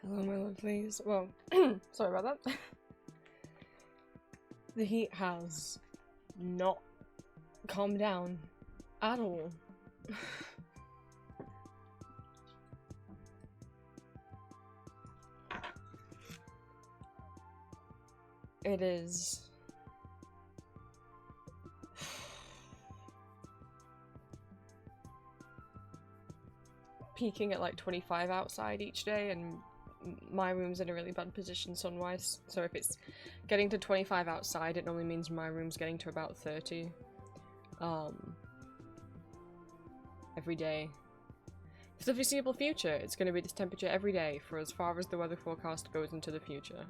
Hello, my lovelies. Well, sorry about that. The heat has not calmed down at all. It is peaking at like 25 outside each day, and my room's in a really bad position sun-wise, so if it's getting to 25 outside, it normally means my room's getting to about 30 every day. For the foreseeable future, it's going to be this temperature every day for as far as the weather forecast goes into the future.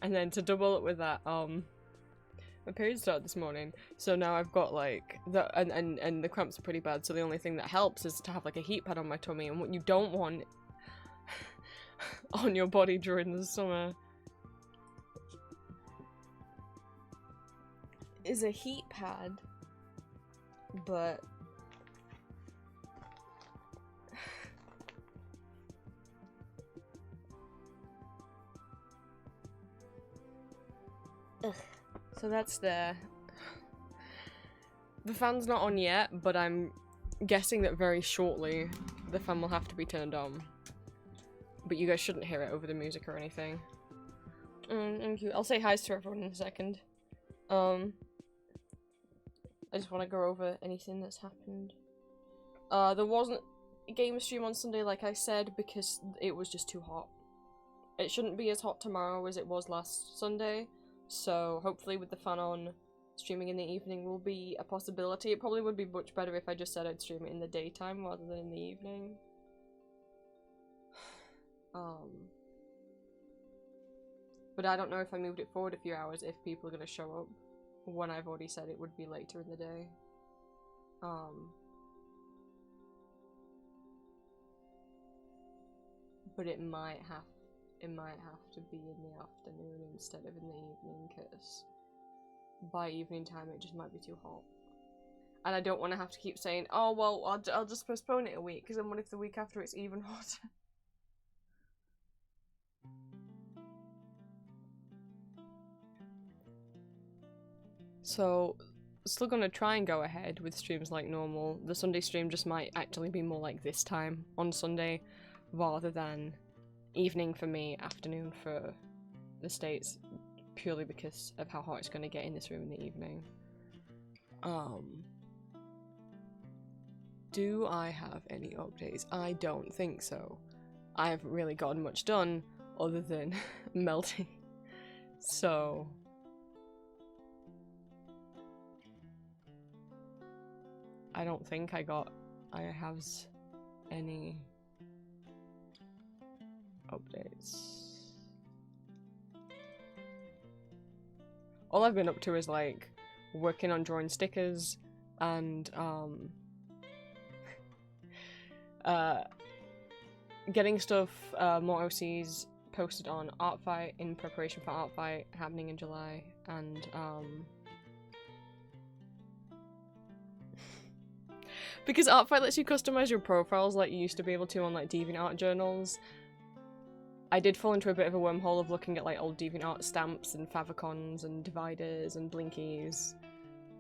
And then to double up with that, my period started this morning, so now I've got like and the cramps are pretty bad, so the only thing that helps is to have like a heat pad on my tummy, and what you don't want on your body during the summer is a heat pad, but ugh. So that's there. The fan's not on yet, but I'm guessing that very shortly the fan will have to be turned on. But you guys shouldn't hear it over the music or anything. Thank you. I'll say hi to everyone in a second. I just want to go over anything that's happened. There wasn't a game stream on Sunday, like I said, because it was just too hot. It shouldn't be as hot tomorrow as it was last Sunday. So hopefully with the fan on, streaming in the evening will be a possibility. It probably would be much better if I just said I'd stream it in the daytime rather than in the evening. But I don't know if I moved it forward a few hours if people are going to show up when I've already said it would be later in the day. But it might have to be in the afternoon instead of in the evening, because by evening time it just might be too hot. And I don't want to have to keep saying, oh well, I'll just postpone it a week, because then what if the week after it's even hotter? So, still gonna try and go ahead with streams like normal. The Sunday stream just might actually be more like this time on Sunday, rather than evening for me, afternoon for the States, purely because of how hot it's going to get in this room in the evening. Do I have any updates? I don't think so. I haven't really gotten much done other than melting. So I don't think I have any updates. All I've been up to is like working on drawing stickers and getting stuff, more OCs posted on Artfight in preparation for Artfight happening in July, and because Artfight lets you customize your profiles like you used to be able to on like DeviantArt journals, I did fall into a bit of a wormhole of looking at like old DeviantArt stamps and favicons and dividers and blinkies,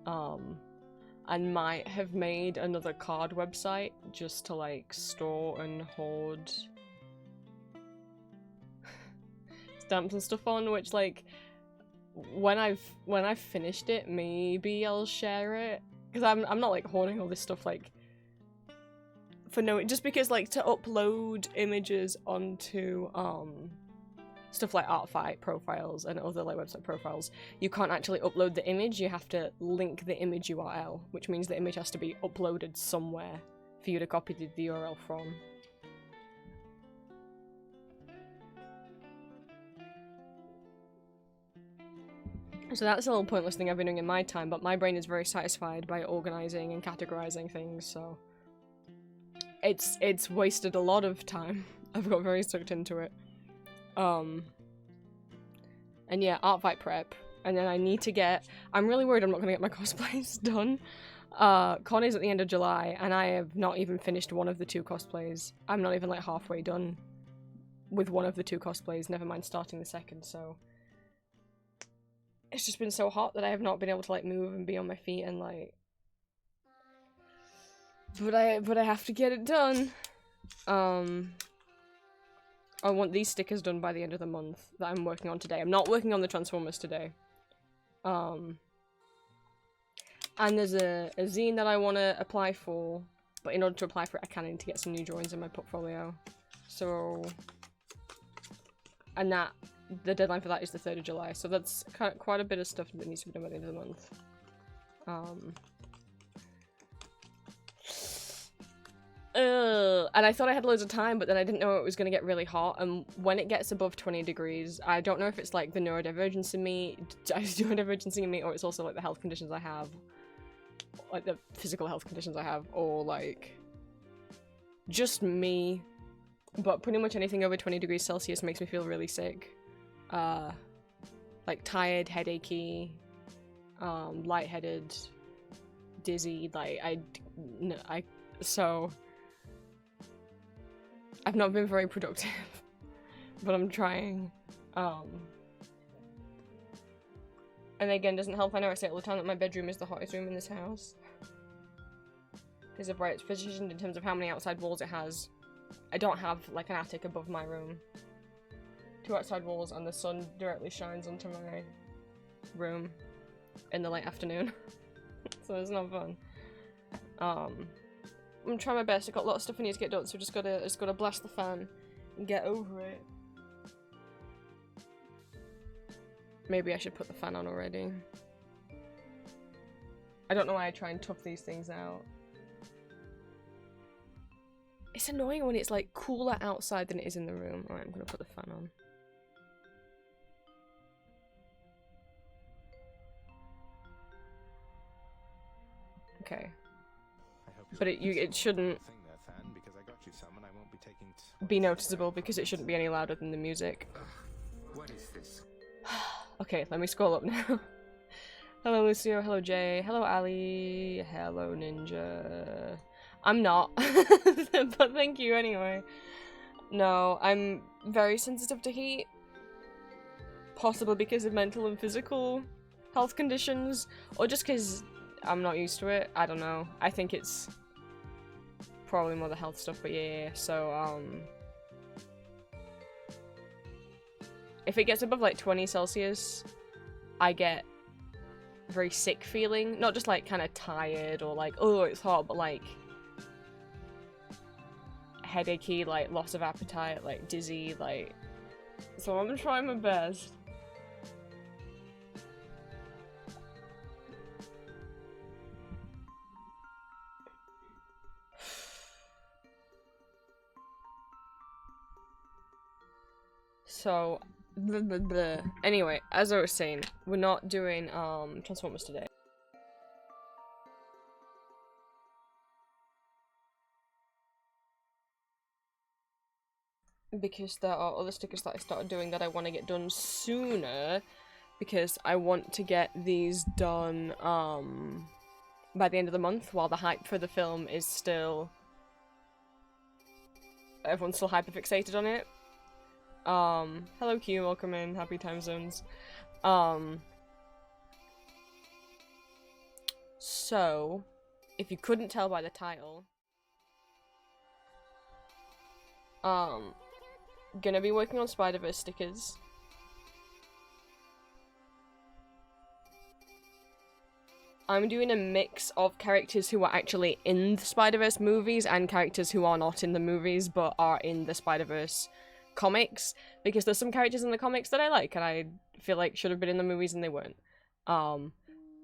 and might have made another card website just to like store and hoard stamps and stuff on, which like when I've finished it, maybe I'll share it, because I'm not like hoarding all this stuff like for no, just because like to upload images onto stuff like Artfight profiles and other like website profiles, you can't actually upload the image, you have to link the image URL, which means the image has to be uploaded somewhere for you to copy the URL from. So that's a little pointless thing I've been doing in my time, but my brain is very satisfied by organising and categorising things, so it's wasted a lot of time. I've got very sucked into it. And yeah, Artfight prep. And then I need to get... I'm really worried I'm not going to get my cosplays done. Con is at the end of July, and I have not even finished one of the 2 cosplays. I'm not even like halfway done with one of the 2 cosplays, never mind starting the second, so... It's just been so hot that I have not been able to like move and be on my feet and like... But I have to get it done. I want these stickers done by the end of the month that I'm working on today. I'm not working on the Transformers today. And there's a zine that I want to apply for, but in order to apply for it, I kind of need to get some new drawings in my portfolio. So, and that, the deadline for that is the 3rd of July, so that's quite a bit of stuff that needs to be done by the end of the month. And I thought I had loads of time, but then I didn't know it was going to get really hot, and when it gets above 20 degrees, I don't know if it's like the neurodivergence in me, or it's also like the health conditions I have, like the physical health conditions I have, or like just me, but pretty much anything over 20 degrees Celsius makes me feel really sick. Like tired, headachy, lightheaded, dizzy, like so I've not been very productive, but I'm trying. And again, doesn't help. I know I say all the time that my bedroom is the hottest room in this house. Because of where it's positioned in terms of how many outside walls it has. I don't have like an attic above my room. 2 outside walls, and the sun directly shines onto my room in the late afternoon. So it's not fun. I'm trying my best. I've got a lot of stuff I need to get done, so just gotta blast the fan and get over it. Maybe I should put the fan on already. I don't know why I try and tough these things out. It's annoying when it's like cooler outside than it is in the room. Alright, I'm gonna put the fan on. Okay. But it shouldn't be noticeable because it shouldn't be any louder than the music. What is this? Okay, let me scroll up now. Hello Lucio, hello Jay, hello Ali, hello Ninja. I'm not, but thank you anyway. No, I'm very sensitive to heat. Possibly because of mental and physical health conditions, or just because I'm not used to it. I don't know. I think it's probably more the health stuff, but yeah. So, if it gets above like 20 Celsius, I get a very sick feeling. Not just like kind of tired or like, oh, it's hot, but like headachy, like loss of appetite, like dizzy, like. So I'm trying my best. So, blah, blah, blah. Anyway, as I was saying, we're not doing Transformers today. Because there are other stickers that I started doing that I want to get done sooner, because I want to get these done by the end of the month, while the hype for the film is still... Everyone's still hyperfixated on it. Hello Q, welcome in, happy time zones. So, if you couldn't tell by the title, gonna be working on Spider-Verse stickers. I'm doing a mix of characters who are actually in the Spider-Verse movies and characters who are not in the movies but are in the Spider-Verse comics, because there's some characters in the comics that I like and I feel like should have been in the movies and they weren't. I'm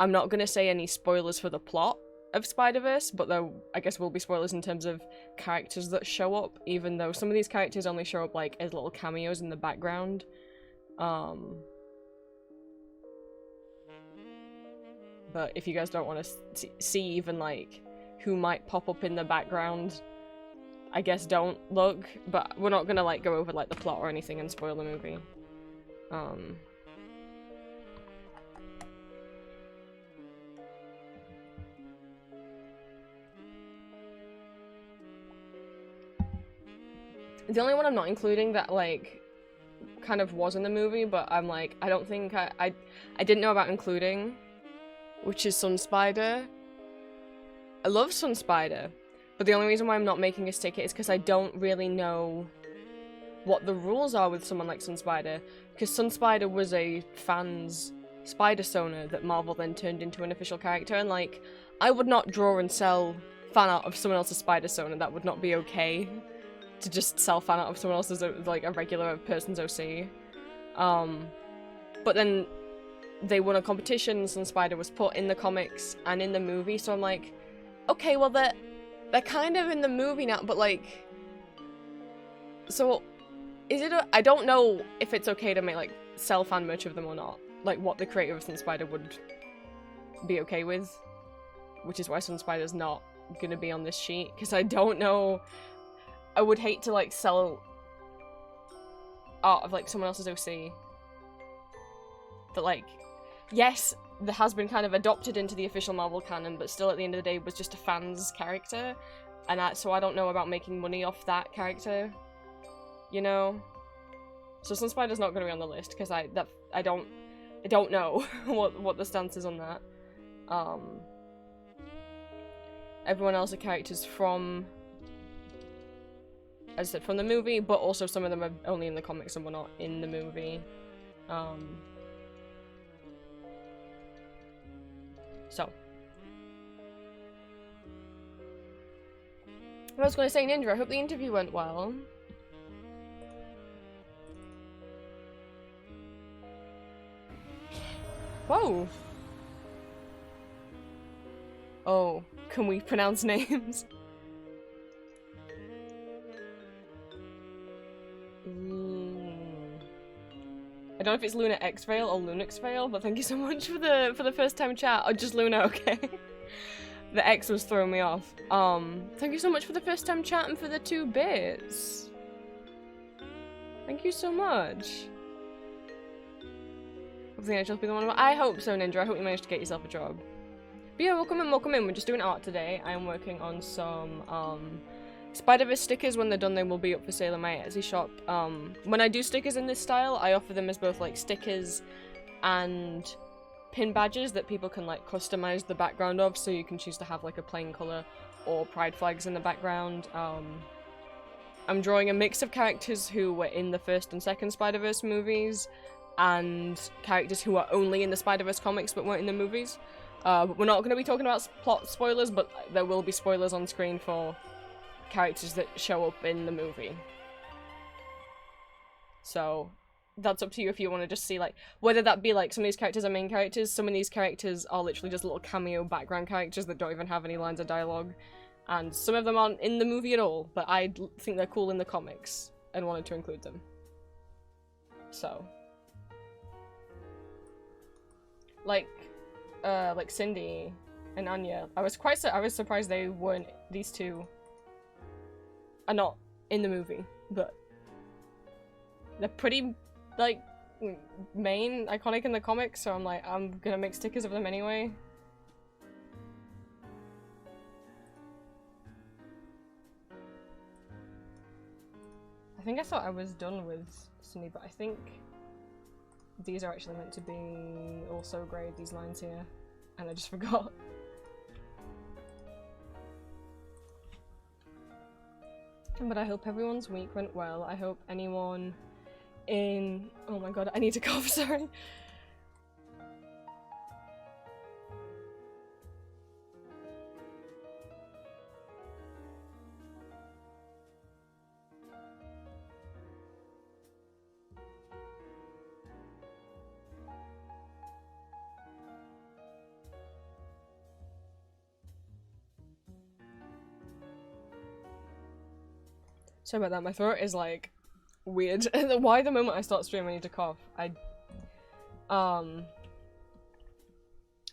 not gonna say any spoilers for the plot of Spider-Verse, but there I guess will be spoilers in terms of characters that show up, even though some of these characters only show up like as little cameos in the background. But if you guys don't want to see even like who might pop up in the background, I guess don't look, but we're not gonna like go over like the plot or anything and spoil the movie. The only one I'm not including that, like, kind of was in the movie, but I'm like, I don't think I didn't know about including, which is Sun Spider. I love Sun Spider, but the only reason why I'm not making a sticker is because I don't really know what the rules are with someone like Sun Spider, because Sun Spider was a fan's spider sona that Marvel then turned into an official character, and like, I would not draw and sell fan art of someone else's spider sona. That would not be okay to just sell fan art of someone else's, like, a regular person's OC. But then they won a competition, Sun Spider was put in the comics and in the movie, so I'm like, okay, well, they're kind of in the movie now, but like, so is it I don't know if it's okay to make, like, sell fan merch of them or not, like what the creator of Sun Spider would be okay with, which is why Sun Spider's not gonna be on this sheet, because I don't know. I would hate to, like, sell art of, like, someone else's OC that, like, yes, that has been kind of adopted into the official Marvel canon, but still at the end of the day was just a fan's character, and so I don't know about making money off that character, you know? So Sun Spider's not going to be on the list, because I don't know what the stance is on that. Everyone else are characters from, as I said, from the movie, but also some of them are only in the comics and were not in the movie. So. I was going to say, Ninja, I hope the interview went well. Whoa! Oh, can we pronounce names? I don't know if it's Luna X-Veil or Lunix Veil, but thank you so much for the first time chat. Oh, just Luna, okay. The X was throwing me off. Thank you so much for the first time chat and for the 2 bits. Thank you so much. Hopefully I be the one. I hope so, Ninja. I hope you managed to get yourself a job. But yeah, welcome in, welcome in. We're just doing art today. I am working on some Spider-Verse stickers. When they're done, they will be up for sale in my Etsy shop. When I do stickers in this style, I offer them as both, like, stickers and pin badges that people can, like, customize the background of, so you can choose to have, like, a plain color or pride flags in the background. I'm drawing a mix of characters who were in the first and second Spider-Verse movies and characters who are only in the Spider-Verse comics but weren't in the movies. But we're not going to be talking about plot spoilers, but there will be spoilers on screen for characters that show up in the movie. So that's up to you if you want to just see, like, whether that be, like, some of these characters are main characters, some of these characters are literally just little cameo background characters that don't even have any lines of dialogue, and some of them aren't in the movie at all, but I think they're cool in the comics and wanted to include them. So, like Cindy and Anya, I was surprised they weren't, these two are not in the movie, but they're pretty, like, main, iconic in the comics, so I'm like, I'm gonna make stickers of them anyway. I think I thought I was done with Cindy, but I think these are actually meant to be also grey, these lines here, and I just forgot. But I hope everyone's week went well. I hope anyone in... Oh my god, I need to cough, sorry. Sorry about that, my throat is, like, weird. Why the moment I start streaming I need to cough? But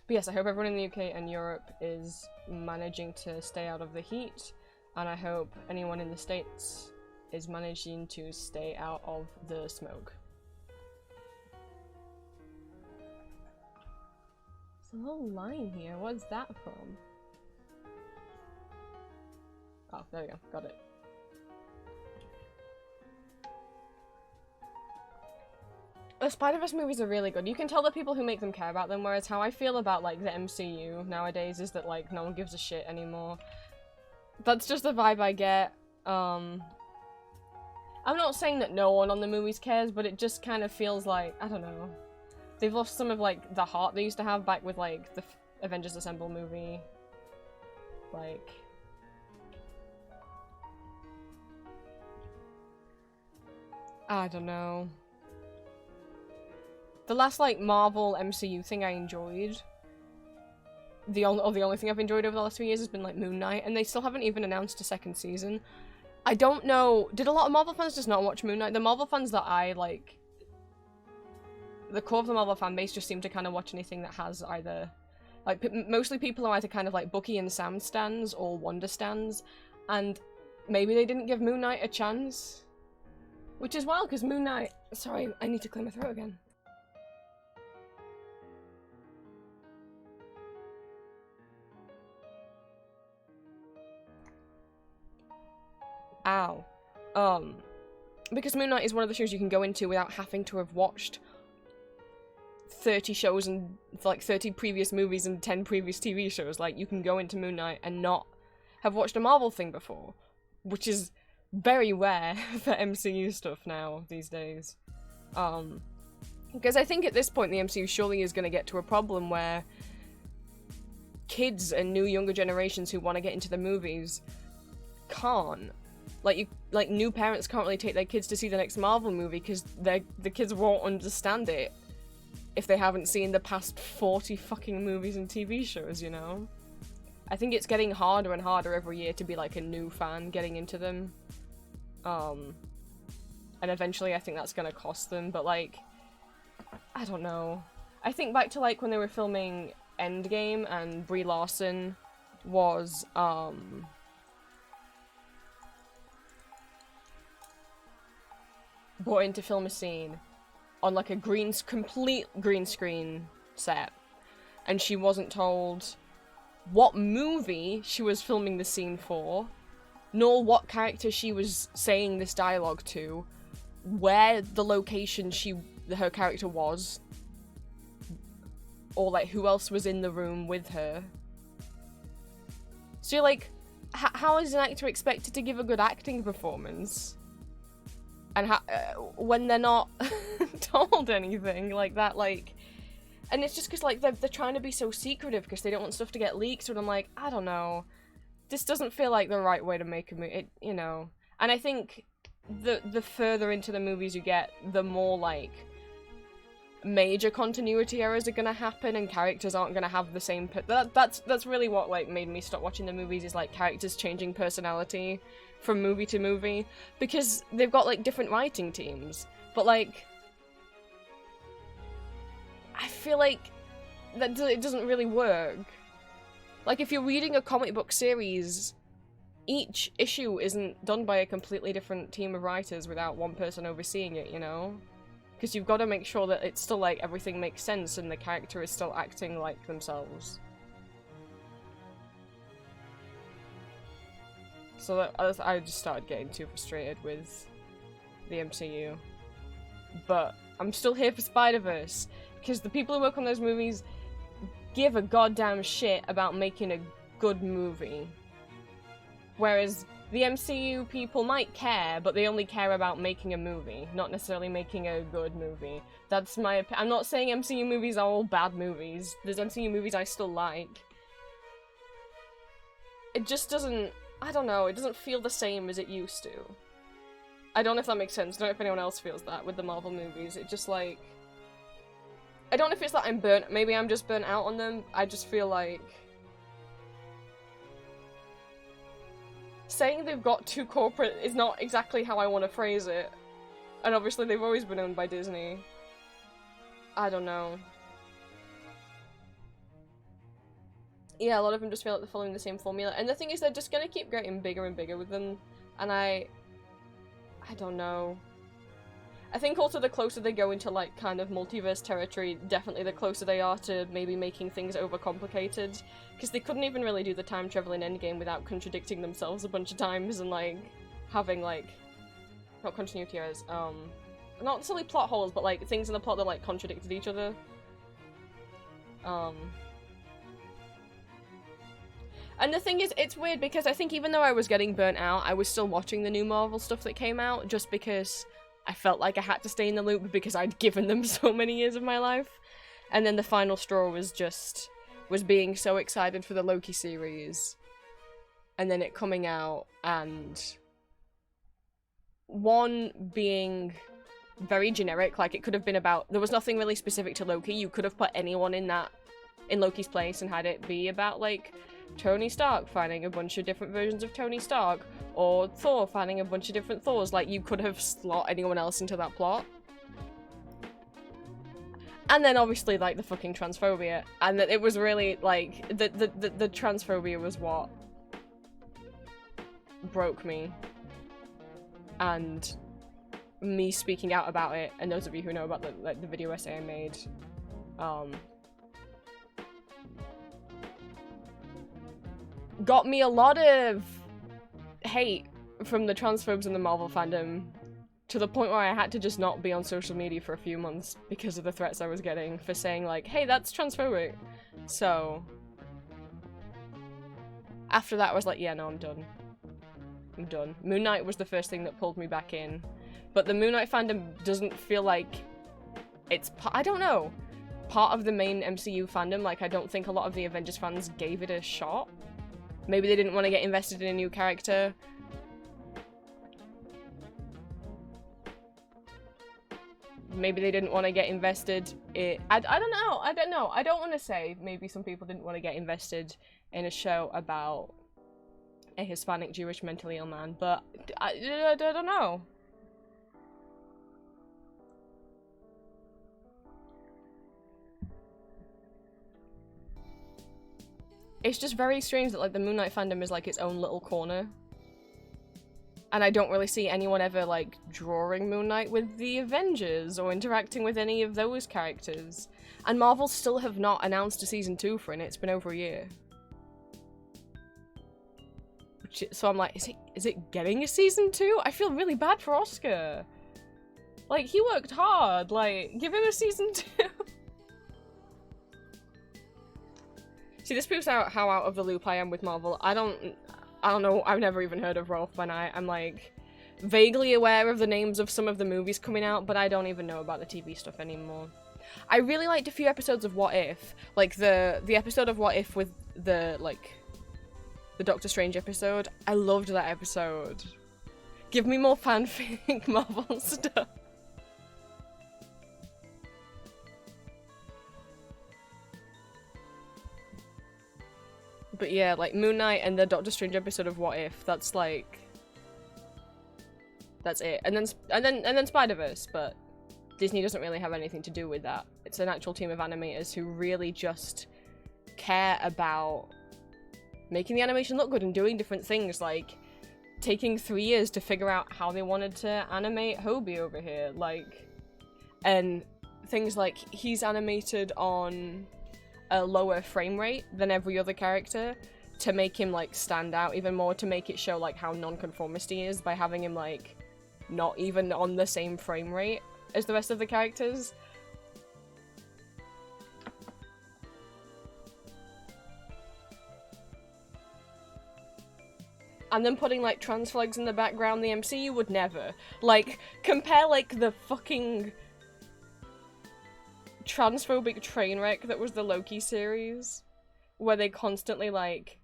yes, I hope everyone in the UK and Europe is managing to stay out of the heat, and I hope anyone in the States is managing to stay out of the smoke. There's a little line here, what's that from? Oh, there we go, got it. The Spider-Verse movies are really good. You can tell the people who make them care about them, whereas how I feel about, like, the MCU nowadays is that, like, no one gives a shit anymore. That's just the vibe I get. I'm not saying that no one on the movies cares, but it just kind of feels like, I don't know. They've lost some of, like, the heart they used to have back with, like, the Avengers Assemble movie. Like... I don't know. The last, like, Marvel MCU thing I enjoyed, the only thing I've enjoyed over the last few years has been, like, Moon Knight, and they still haven't even announced a second season. I don't know, did a lot of Marvel fans just not watch Moon Knight? The Marvel fans that I, like, the core of the Marvel fan base just seem to kind of watch anything that has either, like, mostly people are either kind of, like, Bucky and Sam stans or Wanda stans, and maybe they didn't give Moon Knight a chance. Which is wild, because Moon Knight... Sorry, I need to clear my throat again. Ow. Because Moon Knight is one of the shows you can go into without having to have watched 30 shows and, like, 30 previous movies and 10 previous TV shows. Like, you can go into Moon Knight and not have watched a Marvel thing before. Which is very rare for MCU stuff now, these days. Because I think at this point the MCU surely is going to get to a problem where kids and new younger generations who want to get into the movies can't. Like, new parents can't really take their kids to see the next Marvel movie because the kids won't understand it if they haven't seen the past 40 fucking movies and TV shows, you know? I think it's getting harder and harder every year to be, like, a new fan getting into them. And eventually I think that's gonna cost them, but, like, I don't know. I think back to, like, when they were filming Endgame and Brie Larson was, brought in to film a scene on, like, a complete green screen set, and she wasn't told what movie she was filming the scene for, nor what character she was saying this dialogue to, where the location her character was, or, like, who else was in the room with her. So you're like, how is an actor expected to give a good acting performance? And when they're not told anything like that, like... And it's just because, like, they're trying to be so secretive because they don't want stuff to get leaked, and I'm like, I don't know. This doesn't feel like the right way to make a movie, you know. And I think the further into the movies you get, the more, like, major continuity errors are gonna happen and characters aren't gonna have the same... That's really what, like, made me stop watching the movies, is, like, characters changing personality from movie to movie, because they've got, like, different writing teams, but, like, I feel like that it doesn't really work. Like, if you're reading a comic book series, each issue isn't done by a completely different team of writers without one person overseeing it, you know? Because you've got to make sure that it's still, like, everything makes sense and the character is still acting like themselves. So I just started getting too frustrated with the MCU. But I'm still here for Spider-Verse, because the people who work on those movies give a goddamn shit about making a good movie. Whereas the MCU people might care, but they only care about making a movie, not necessarily making a good movie. That's my opinion. I'm not saying MCU movies are all bad movies. There's MCU movies I still like. It just doesn't... I don't know, it doesn't feel the same as it used to. I don't know if that makes sense. I don't know if anyone else feels that with the Marvel movies. It just, like... I don't know if it's that I'm burnt. Maybe I'm just burnt out on them. I just feel like... saying they've got too corporate is not exactly how I want to phrase it. And obviously they've always been owned by Disney. I don't know. Yeah, a lot of them just feel like they're following the same formula. And the thing is, they're just gonna keep getting bigger and bigger with them. And I don't know. I think also the closer they go into, like, kind of multiverse territory, definitely the closer they are to maybe making things overcomplicated. Because they couldn't even really do the time travel in Endgame without contradicting themselves a bunch of times and, like, having, like... not continuity errors, not necessarily plot holes, but like things in the plot that like contradicted each other. And the thing is, it's weird because I think even though I was getting burnt out, I was still watching the new Marvel stuff that came out just because I felt like I had to stay in the loop because I'd given them so many years of my life. And then the final straw was being so excited for the Loki series. And then it coming out and one being very generic, like it could have been about, there was nothing really specific to Loki. You could have put anyone in Loki's place and had it be about like Tony Stark finding a bunch of different versions of Tony Stark, or Thor finding a bunch of different Thors. Like, you could have slot anyone else into that plot. And then obviously like the fucking transphobia, and that it was really like the transphobia was what broke me, and me speaking out about it, and those of you who know about the video essay I made, got me a lot of hate from the transphobes in the Marvel fandom, to the point where I had to just not be on social media for a few months because of the threats I was getting for saying like, hey, that's transphobic. So after that I was like, yeah, no, I'm done. I'm done. Moon Knight was the first thing that pulled me back in. But the Moon Knight fandom doesn't feel like it's, I don't know, part of the main MCU fandom. Like, I don't think a lot of the Avengers fans gave it a shot. Maybe they didn't want to get invested in a new character. Maybe they didn't want to get invested in... I don't know. I don't know. I don't want to say maybe some people didn't want to get invested in a show about a Hispanic Jewish mentally ill man, but I don't know. It's just very strange that like the Moon Knight fandom is like its own little corner. And I don't really see anyone ever like drawing Moon Knight with the Avengers or interacting with any of those characters. And Marvel still have not announced a season 2 for it. It's been over a year. So I'm like, is it getting a season 2? I feel really bad for Oscar. Like, he worked hard. Like, give him a season 2. See, this proves out how out of the loop I am with Marvel. I don't know, I've never even heard of Rolf by night. I'm like, vaguely aware of the names of some of the movies coming out, but I don't even know about the TV stuff anymore. I really liked a few episodes of What If. Like, the episode of What If with the Doctor Strange episode. I loved that episode. Give me more fanfic Marvel stuff. But yeah, like Moon Knight and the Doctor Strange episode of What If, that's like, that's it. And then Spider-Verse, but Disney doesn't really have anything to do with that. It's an actual team of animators who really just care about making the animation look good and doing different things, like taking 3 years to figure out how they wanted to animate Hobie over here, like, and things like he's animated on a lower frame rate than every other character to make him like stand out even more, to make it show like how non-conformist he is by having him like not even on the same frame rate as the rest of the characters. And then putting like trans flags in the background, the MCU would never. Like, compare like the fucking transphobic train wreck that was the Loki series, where they constantly like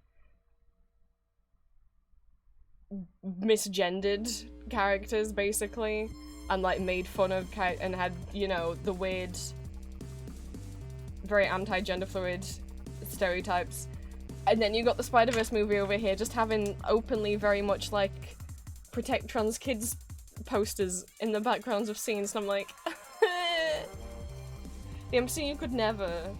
misgendered characters basically, and like made fun of and had, you know, the weird, very anti-gender fluid stereotypes. And then you got the Spider-Verse movie over here just having openly very much like protect trans kids posters in the backgrounds of scenes, and I'm like the MCU could never.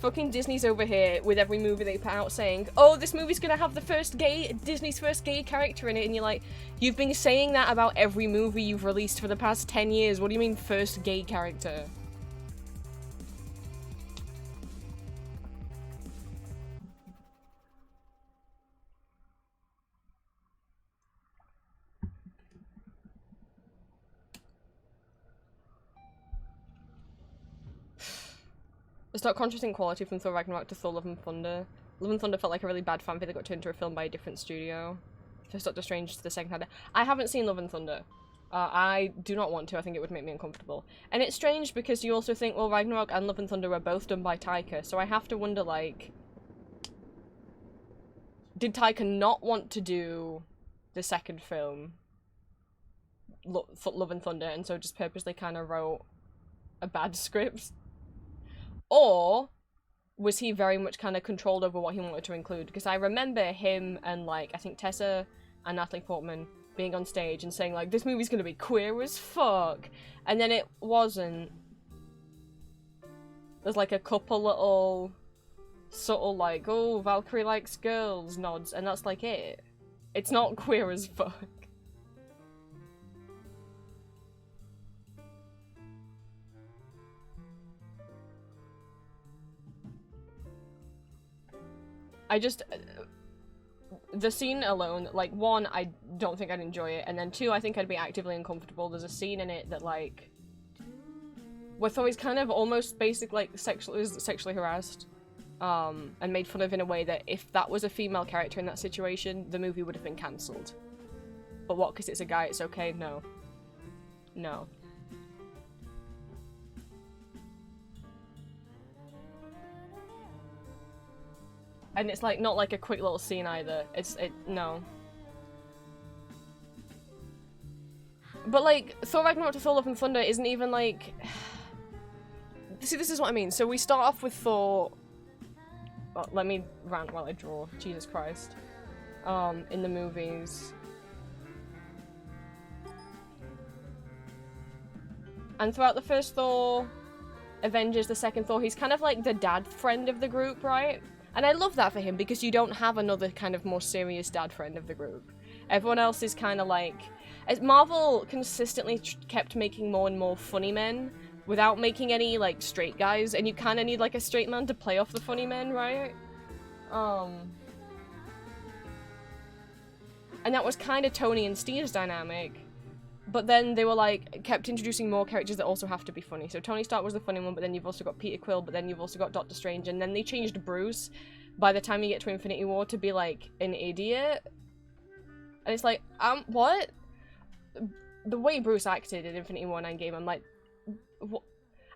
Fucking Disney's over here with every movie they put out saying, oh, this movie's gonna have Disney's first gay character in it, and you're like, you've been saying that about every movie you've released for the past 10 years. What do you mean first gay character? The stark contrast in quality from Thor Ragnarok to Thor Love and Thunder. Love and Thunder felt like a really bad fanfic that got turned into a film by a different studio. First Doctor Strange to the second had. I haven't seen Love and Thunder. I do not want to. I think it would make me uncomfortable. And it's strange because you also think, well, Ragnarok and Love and Thunder were both done by Taika, so I have to wonder, like, did Taika not want to do the second film, Love and Thunder, and so just purposely kind of wrote a bad script? Or was he very much kind of controlled over what he wanted to include? Because I remember him and, like, I think Tessa and Natalie Portman being on stage and saying, like, this movie's gonna be queer as fuck. And then it wasn't. There's, like, a couple little subtle, like, oh, Valkyrie likes girls nods, and that's, like, it. It's not queer as fuck. I just, the scene alone, like, one, I don't think I'd enjoy it, and then two, I think I'd be actively uncomfortable. There's a scene in it that, like, where Thor is kind of almost basically, like, sexually harassed, and made fun of in a way that if that was a female character in that situation, the movie would have been cancelled. But what, because it's a guy, it's okay? No. No. And it's, like, not like a quick little scene either. No. But, like, Thor Ragnarok to Thor Love and Thunder isn't even, like... See, this is what I mean. So we start off with Thor... Well, let me rant while I draw. Jesus Christ. In the movies. And throughout the first Thor, Avengers, the second Thor, he's kind of like the dad friend of the group, right? And I love that for him, because you don't have another kind of more serious dad friend of the group. Everyone else is kind of like... As Marvel consistently kept making more and more funny men, without making any, like, straight guys, and you kind of need, like, a straight man to play off the funny men, right? And that was kind of Tony and Steve's dynamic, but then they were, like, kept introducing more characters that also have to be funny. So Tony Stark was the funny one, but then you've also got Peter Quill, but then you've also got Doctor Strange, and then they changed Bruce, by the time you get to Infinity War, to be, like, an idiot. And it's like, what? The way Bruce acted in Infinity War and Endgame, I'm like, what?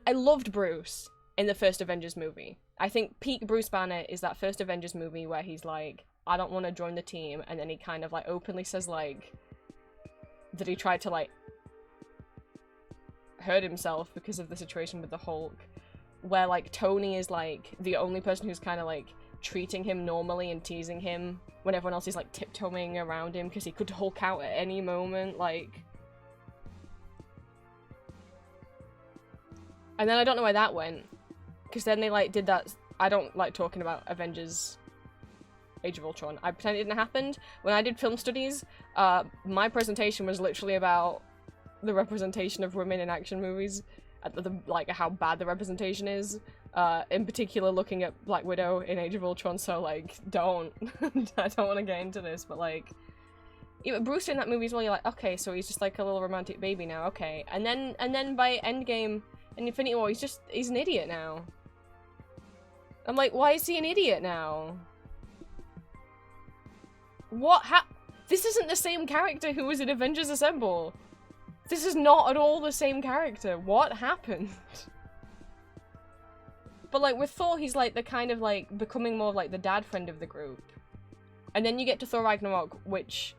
I loved Bruce in the first Avengers movie. I think peak Bruce Banner is that first Avengers movie where he's like, I don't want to join the team, and then he kind of, like, openly says, like, that he tried to, like, hurt himself because of the situation with the Hulk, where, like, Tony is, like, the only person who's kind of, like, treating him normally and teasing him when everyone else is, like, tiptoeing around him because he could Hulk out at any moment, like... And then I don't know where that went, because then they, like, did that... I don't like talking about Avengers Age of Ultron. I pretend it didn't happen. When I did film studies, my presentation was literally about the representation of women in action movies, like, how bad the representation is. In particular, looking at Black Widow in Age of Ultron, so, like, don't. I don't want to get into this, but, like... Even Bruce in that movie is really like, okay, so he's just, like, a little romantic baby now, okay. And then by Endgame and Infinity War, he's an idiot now. I'm like, why is he an idiot now? What This isn't the same character who was in Avengers Assemble. This is not at all the same character. What happened? But, like, with Thor, he's, like, the kind of, like, becoming more of, like, the dad friend of the group. And then you get to Thor Ragnarok, which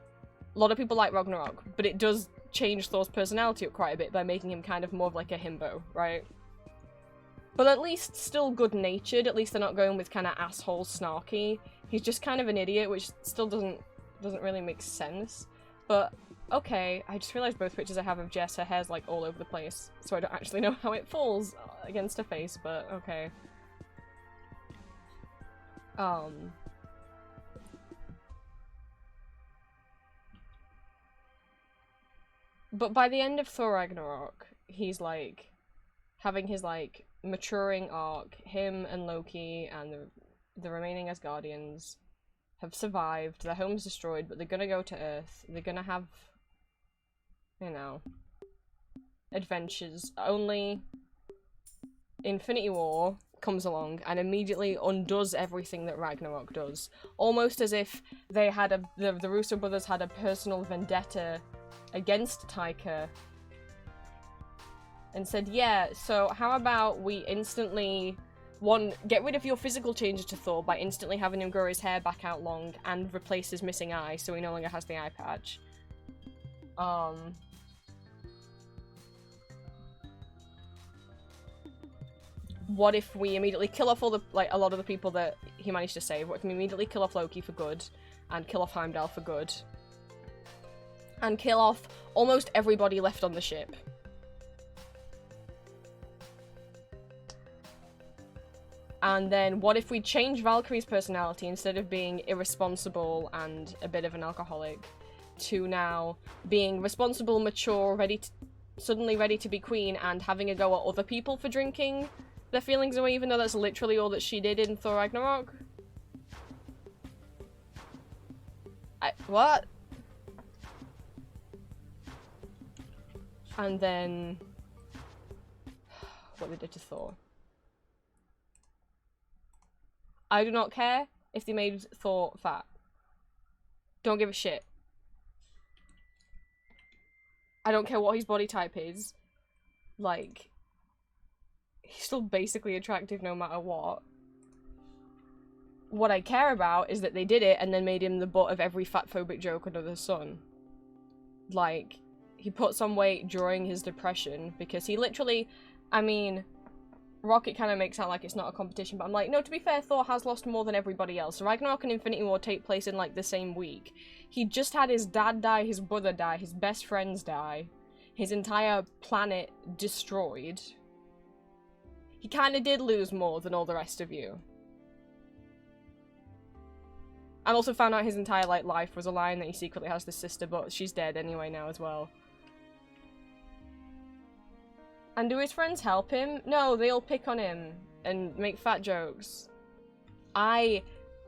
a lot of people like Ragnarok, but it does change Thor's personality up quite a bit by making him kind of more of, like, a himbo, right? But at least still good-natured. At least they're not going with kind of asshole snarky. He's just kind of an idiot, which still doesn't really make sense. But, okay, I just realized both pictures I have of Jess, her hair's, like, all over the place, so I don't actually know how it falls against her face, but okay. But by the end of Thor Ragnarok, he's, like, having his, like, maturing arc. Him and Loki and the remaining Asgardians have survived. Their home's destroyed, but they're gonna go to Earth. They're gonna have, you know, adventures. Only Infinity War comes along and immediately undoes everything that Ragnarok does. Almost as if they had the Russo brothers had a personal vendetta against Taika and said, yeah, so how about we instantly, get rid of your physical changes to Thor by instantly having him grow his hair back out long and replace his missing eye so he no longer has the eye patch. What if we immediately kill off all the, a lot of the people that he managed to save? What if we immediately kill off Loki for good, and kill off Heimdall for good, and kill off almost everybody left on the ship? And then what if we change Valkyrie's personality, instead of being irresponsible and a bit of an alcoholic, to now being responsible, mature, suddenly ready to be queen, and having a go at other people for drinking their feelings away, even though that's literally all that she did in Thor Ragnarok? What? And then... what they did to Thor. I do not care if they made Thor fat. Don't give a shit. I don't care what his body type is. Like, he's still basically attractive no matter what. What I care about is that they did it and then made him the butt of every fatphobic joke under the sun. Like, he put on weight during his depression because he literally, I mean, Rocket kind of makes out like it's not a competition, but I'm like, no, to be fair, Thor has lost more than everybody else. Ragnarok and Infinity War take place in, like, the same week. He just had his dad die, his brother die, his best friends die, his entire planet destroyed. He kind of did lose more than all the rest of you. And also found out his entire, like, life was a lie and that he secretly has this sister, but she's dead anyway now as well. And do his friends help him? No, they all pick on him and make fat jokes. I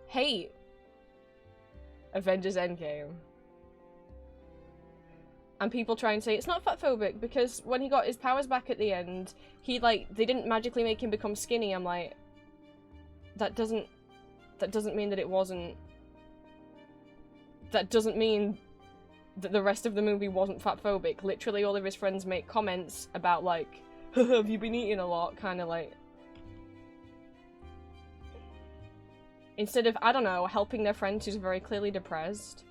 hate Avengers Endgame. And people try and say it's not fatphobic because when he got his powers back at the end, he, like, they didn't magically make him become skinny. I'm like, that doesn't mean that it wasn't. That doesn't mean that the rest of the movie wasn't fatphobic. Literally all of his friends make comments about, like, have you been eating a lot? Kind of like, instead of, I don't know, helping their friend who's very clearly depressed.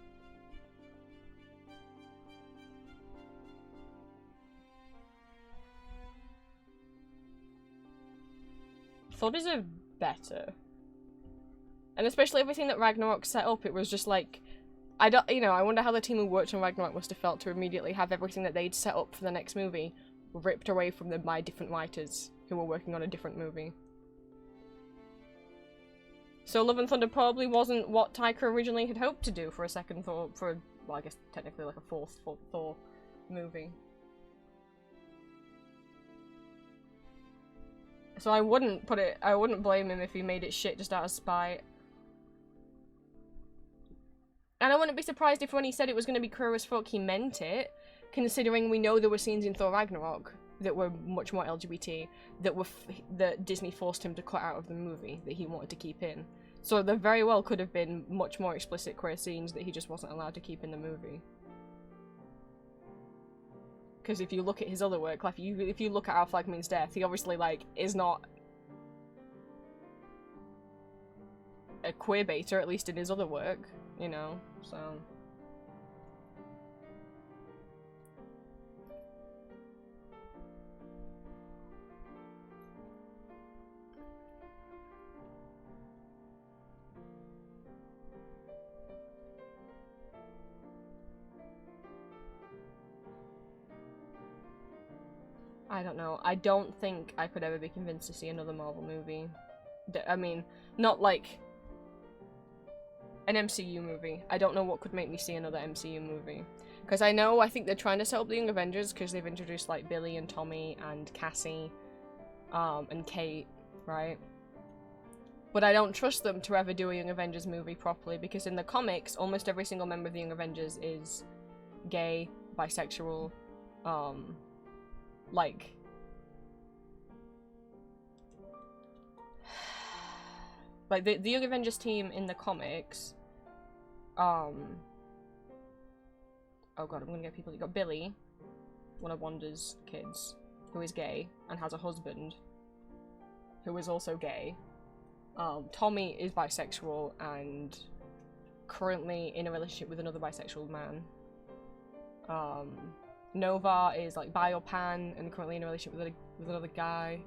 Thor deserved better. And especially everything that Ragnarok set up, it was just like, I wonder how the team who worked on Ragnarok must have felt to immediately have everything that they'd set up for the next movie ripped away from them by different writers who were working on a different movie. So Love and Thunder probably wasn't what Taika originally had hoped to do for a second Thor, well, I guess technically like a fourth Thor movie. So I wouldn't blame him if he made it shit just out of spite. And I wouldn't be surprised if when he said it was going to be queer as fuck, he meant it, considering we know there were scenes in Thor Ragnarok that were much more LGBT, that Disney forced him to cut out of the movie, that he wanted to keep in. So there very well could have been much more explicit queer scenes that he just wasn't allowed to keep in the movie. Because if you look at his other work, like if you look at Our Flag Means Death, he obviously, like, is not a queer baiter, at least in his other work, you know, so. I don't know. I don't think I could ever be convinced to see another Marvel movie. I mean, not like an MCU movie. I don't know what could make me see another MCU movie. Because I think they're trying to set up the Young Avengers because they've introduced, like, Billy and Tommy and Cassie, and Kate, right? But I don't trust them to ever do a Young Avengers movie properly because in the comics, almost every single member of the Young Avengers is gay, bisexual, like, Like, the Young Avengers team in the comics, oh god, I'm gonna get people. You got Billy, one of Wanda's kids, who is gay and has a husband who is also gay. Tommy is bisexual and currently in a relationship with another bisexual man. Nova is like bi or pan and currently in a relationship with another guy.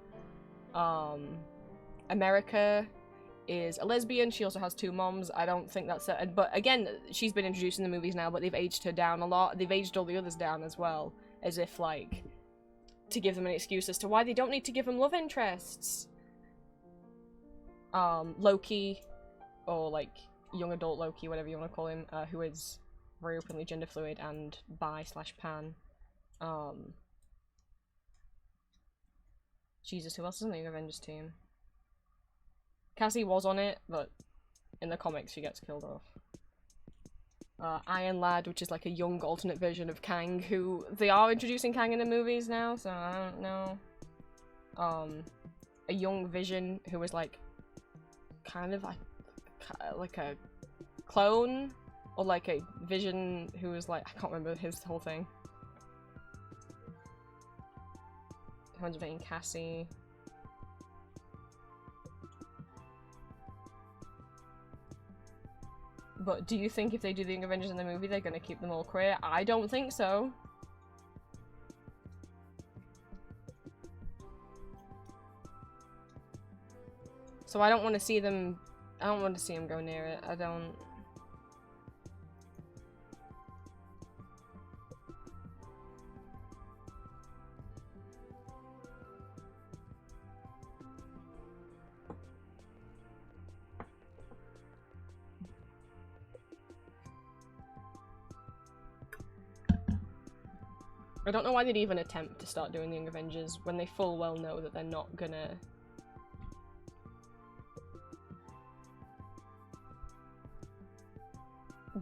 America is a lesbian. She also has 2 moms. I don't think that's it. But again, she's been introduced in the movies now, but they've aged her down a lot. They've aged all the others down as well, as if, like, to give them an excuse as to why they don't need to give them love interests. Loki, or, like, young adult Loki, whatever you want to call him, who is very openly gender fluid and bi/pan. Jesus, who else is on the Young Avengers team? Cassie was on it, but in the comics she gets killed off. Iron Lad, which is like a young alternate version of Kang, who they are introducing Kang in the movies now, so I don't know. A young Vision, who was like kind of like a clone, or like a Vision who was like, I can't remember his whole thing. Conjugating Cassie. But do you think if they do the Young Avengers in the movie, they're gonna keep them all queer? I don't think so. So I don't want to see them. I don't want to see them go near it. I don't. I don't know why they'd even attempt to start doing the Young Avengers when they full well know that they're not gonna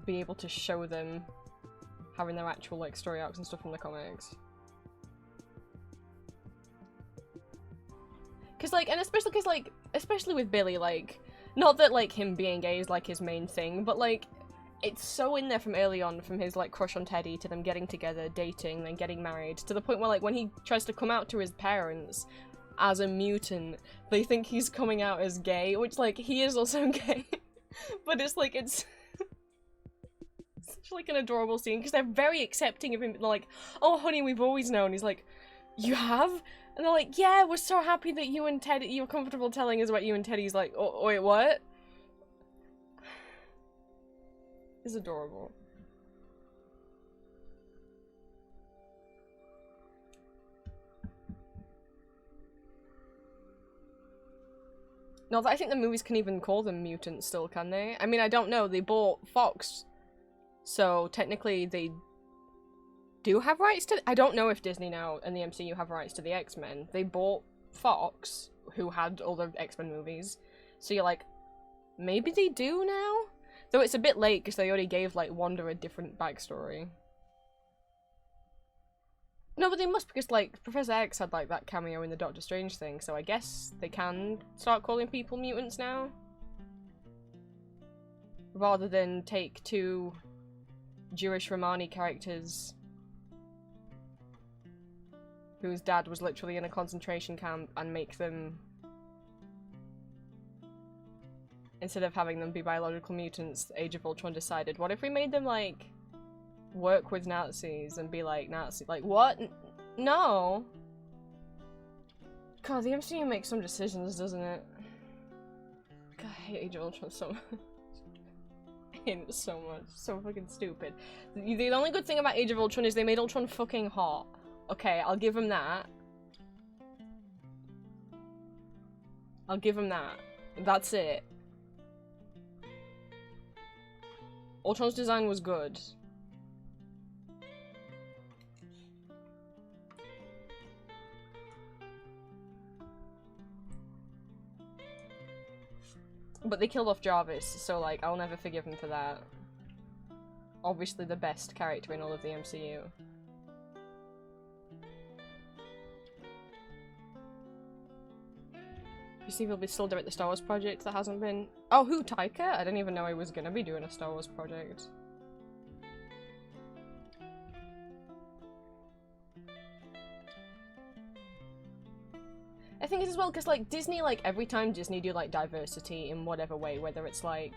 be able to show them having their actual like story arcs and stuff from the comics. Cause like, and especially cause like, especially with Billy, like, not that like him being gay is like his main thing, but like, it's so in there from early on, from his like crush on Teddy to them getting together, dating, then getting married, to the point where like when he tries to come out to his parents as a mutant, they think he's coming out as gay, which like he is also gay, but it's like it's such like an adorable scene because they're very accepting of him. They're like, "Oh honey, we've always known." He's like, "You have?" And they're like, "Yeah, we're so happy that you and Teddy, you're comfortable telling us about you and Teddy." He's like, "Oh wait, what?" It's adorable. Not that I think the movies can even call them mutants still, can they? I mean, I don't know. They bought Fox. So technically they do have rights to... I don't know if Disney now and the MCU have rights to the X-Men. They bought Fox, who had all the X-Men movies. So you're like, maybe they do now? Though it's a bit late because they already gave, like, Wanda a different backstory. No, but they must because, like, Professor X had, like, that cameo in the Doctor Strange thing, so I guess they can start calling people mutants now. Rather than take 2 Jewish Romani characters whose dad was literally in a concentration camp and make them... Instead of having them be biological mutants, Age of Ultron decided, what if we made them, like, work with Nazis and be like, Nazi- like, what? No! God, the MCU makes some decisions, doesn't it? God, I hate Age of Ultron so much. I hate it so much. So fucking stupid. The only good thing about Age of Ultron is they made Ultron fucking hot. Okay, I'll give him that. I'll give him that. That's it. Ultron's design was good. But they killed off Jarvis, so like, I'll never forgive him for that. Obviously the best character in all of the MCU. Steve will be still direct the Star Wars project that hasn't been. Oh, who, Taika? I didn't even know he was gonna be doing a Star Wars project. I think it's as well because like Disney, like every time Disney do like diversity in whatever way, whether it's like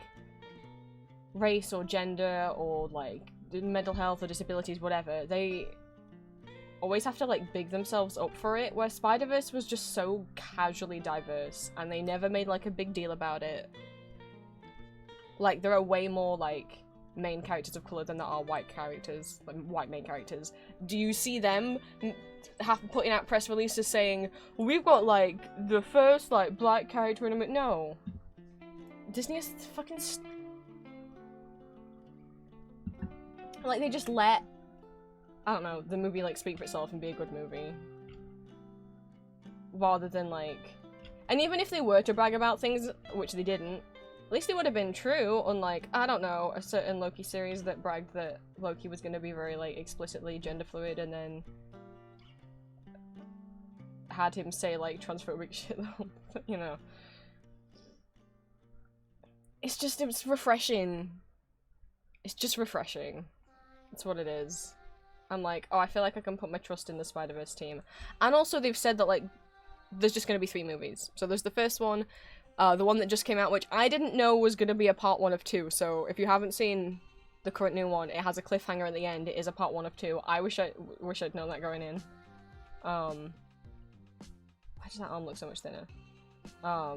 race or gender or like mental health or disabilities, whatever, they always have to like big themselves up for it, where Spider-Verse was just so casually diverse and they never made like a big deal about it. Like there are way more like main characters of color than there are white characters, like white main characters. Do you see them putting out press releases saying we've got like the first like black character in a movie? No, Disney is fucking like they just let, I don't know, the movie like speak for itself and be a good movie, rather than like, and even if they were to brag about things, which they didn't, at least it would have been true, unlike, I don't know, a certain Loki series that bragged that Loki was going to be very, like, explicitly gender fluid and then had him say, like, transphobic shit, you know. It's just, it's refreshing. It's just refreshing. That's what it is. I'm like, oh, I feel like I can put my trust in the Spider-Verse team. And also they've said that, like, there's just going to be 3 movies. So there's the first one, the one that just came out, which I didn't know was going to be a part 1 of 2, so if you haven't seen the current new one, it has a cliffhanger at the end. It is a part 1 of 2. I wish I'd known that going in. Why does that arm look so much thinner? Blah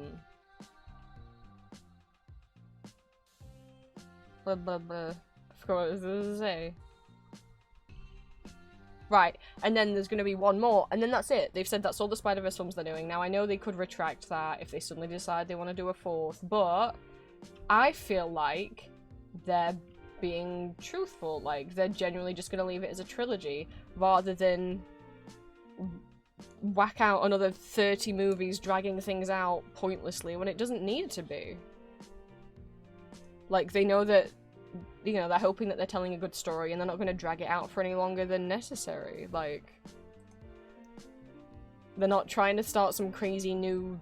blah blah. I forgot what I was gonna say. Right, and then there's going to be one more, and then that's it. They've said that's all the Spider-Verse films they're doing. Now, I know they could retract that if they suddenly decide they want to do a 4th, but I feel like they're being truthful. Like, they're genuinely just going to leave it as a trilogy, rather than whack out another 30 movies dragging things out pointlessly when it doesn't need to be. Like, they know that, you know, they're hoping that they're telling a good story and they're not going to drag it out for any longer than necessary. Like, they're not trying to start some crazy new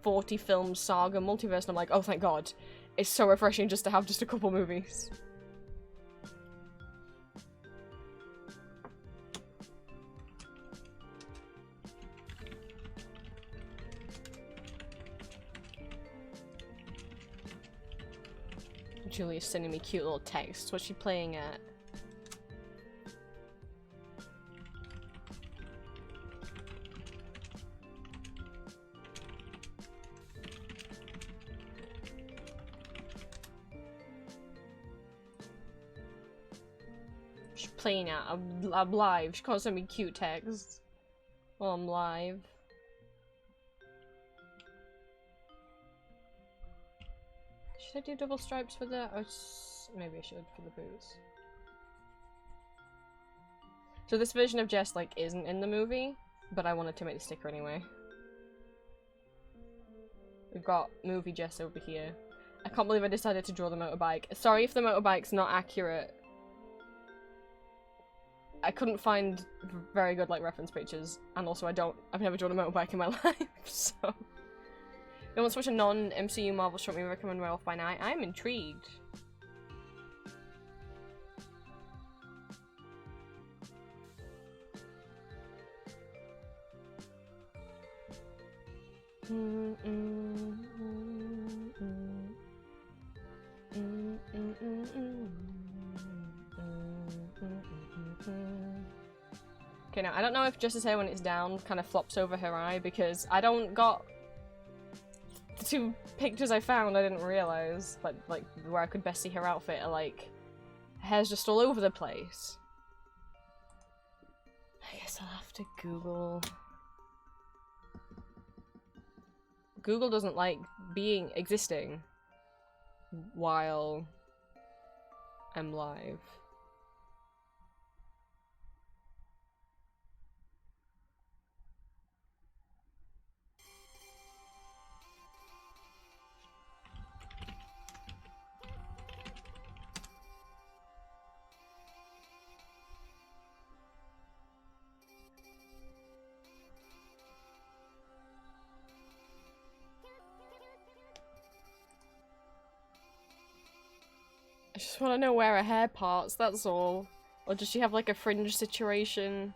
40-film saga multiverse, and I'm like, oh thank god. It's so refreshing just to have just a couple movies. Julia's sending me cute little texts. What's she playing at? She's playing at. I'm live. She can't send me cute texts while I'm live. Should I do double stripes for the... or maybe I should for the boots. So this version of Jess, like, isn't in the movie, but I wanted to make the sticker anyway. We've got movie Jess over here. I can't believe I decided to draw the motorbike. Sorry if the motorbike's not accurate. I couldn't find very good, like, reference pictures, and also I've never drawn a motorbike in my life, so... You want to watch a non-MCU Marvel short movie recommend Right Off by Night? I'm intrigued. Okay, now I don't know if Jess's hair when it's down kind of flops over her eye, because I don't got... The 2 pictures I found I didn't realise, but like where I could best see her outfit are like her hair's just all over the place. I guess I'll have to Google. Google doesn't like existing while I'm live. I just want to know where her hair parts, that's all. Or does she have like a fringe situation?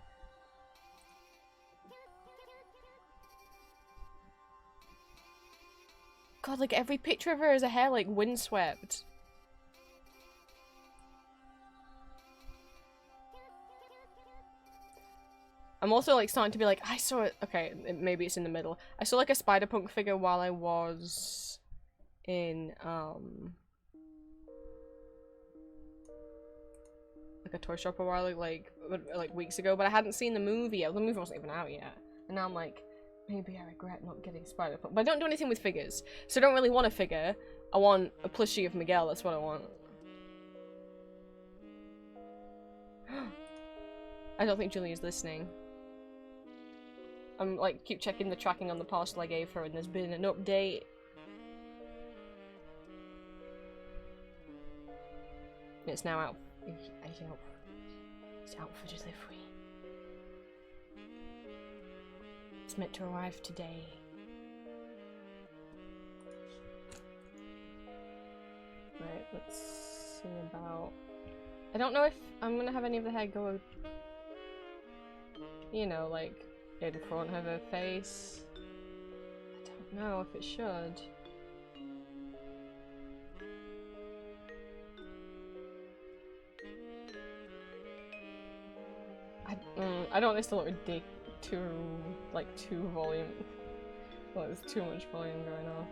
God, like every picture of her is her hair like windswept. I'm also like starting to be like, I saw it. Okay, maybe it's in the middle. I saw like a Spider-Punk figure while I was in like a toy shop a while like weeks ago, but I hadn't seen the movie yet. The movie wasn't even out yet, and now I'm like, maybe I regret not getting Spider-Punk. But I don't do anything with figures, so I don't really want a figure. I want a plushie of Miguel. That's what I want. I don't think Julia's listening. I'm like keep checking the tracking on the parcel I gave her, and there's been an update. It's now out. It's out for delivery. It's meant to arrive today. Right, let's see about... I don't know if I'm gonna have any of the hair go, you know, like, in front of her face. I don't know if it should. I don't want this to look ridiculous. Too volume. Like there's too much volume going off.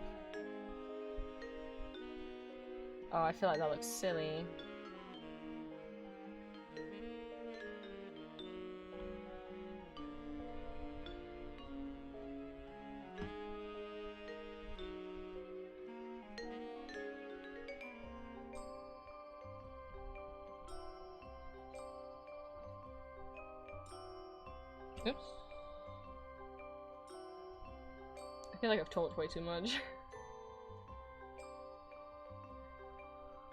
Oh, I feel like that looks silly. Oops. I feel like I've talked way too much.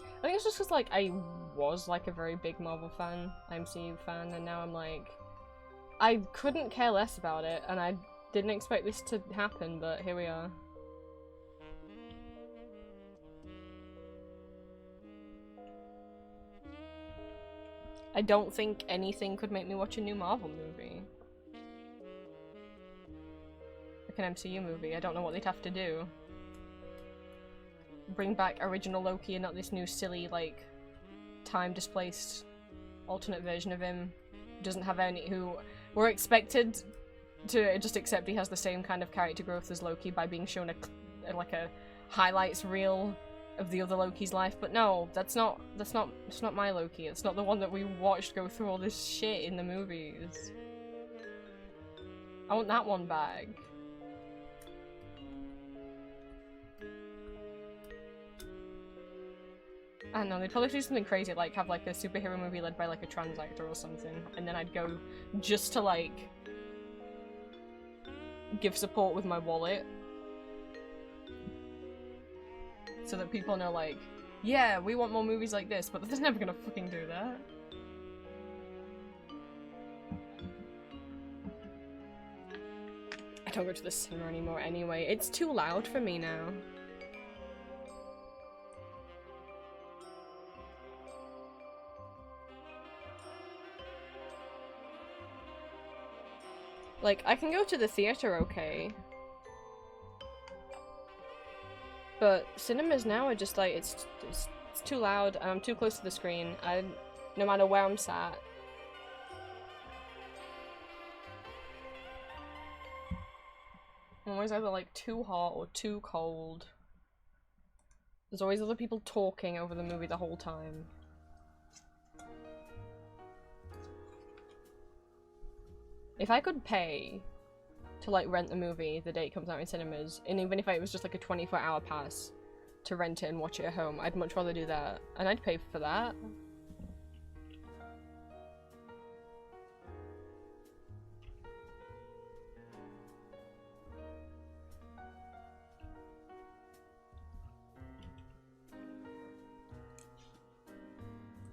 I think it's just because, like, I was, like, a very big Marvel fan, MCU fan, and now I'm like... I couldn't care less about it, and I didn't expect this to happen, but here we are. I don't think anything could make me watch a new Marvel movie. Like an MCU movie, I don't know what they'd have to do. Bring back original Loki and not this new silly, like, time-displaced alternate version of him. Who doesn't have any, who we're expected to just accept he has the same kind of character growth as Loki by being shown like a highlights reel of the other Loki's life, but no, that's not my Loki. It's not the one that we watched go through all this shit in the movies. I want that one back. I don't know, they'd probably do something crazy, like have like a superhero movie led by like a trans actor or something, and then I'd go just to like give support with my wallet. So that people know like, yeah, we want more movies like this, but they're never gonna fucking do that. I don't go to the cinema anymore anyway, it's too loud for me now. Like, I can go to the theater, okay. But cinemas now are just like, it's too loud and I'm too close to the screen. No matter where I'm sat. I'm always either like too hot or too cold. There's always other people talking over the movie the whole time. If I could pay to like rent the movie the day it comes out in cinemas, and even if it was just like a 24-hour pass to rent it and watch it at home, I'd much rather do that, and I'd pay for that.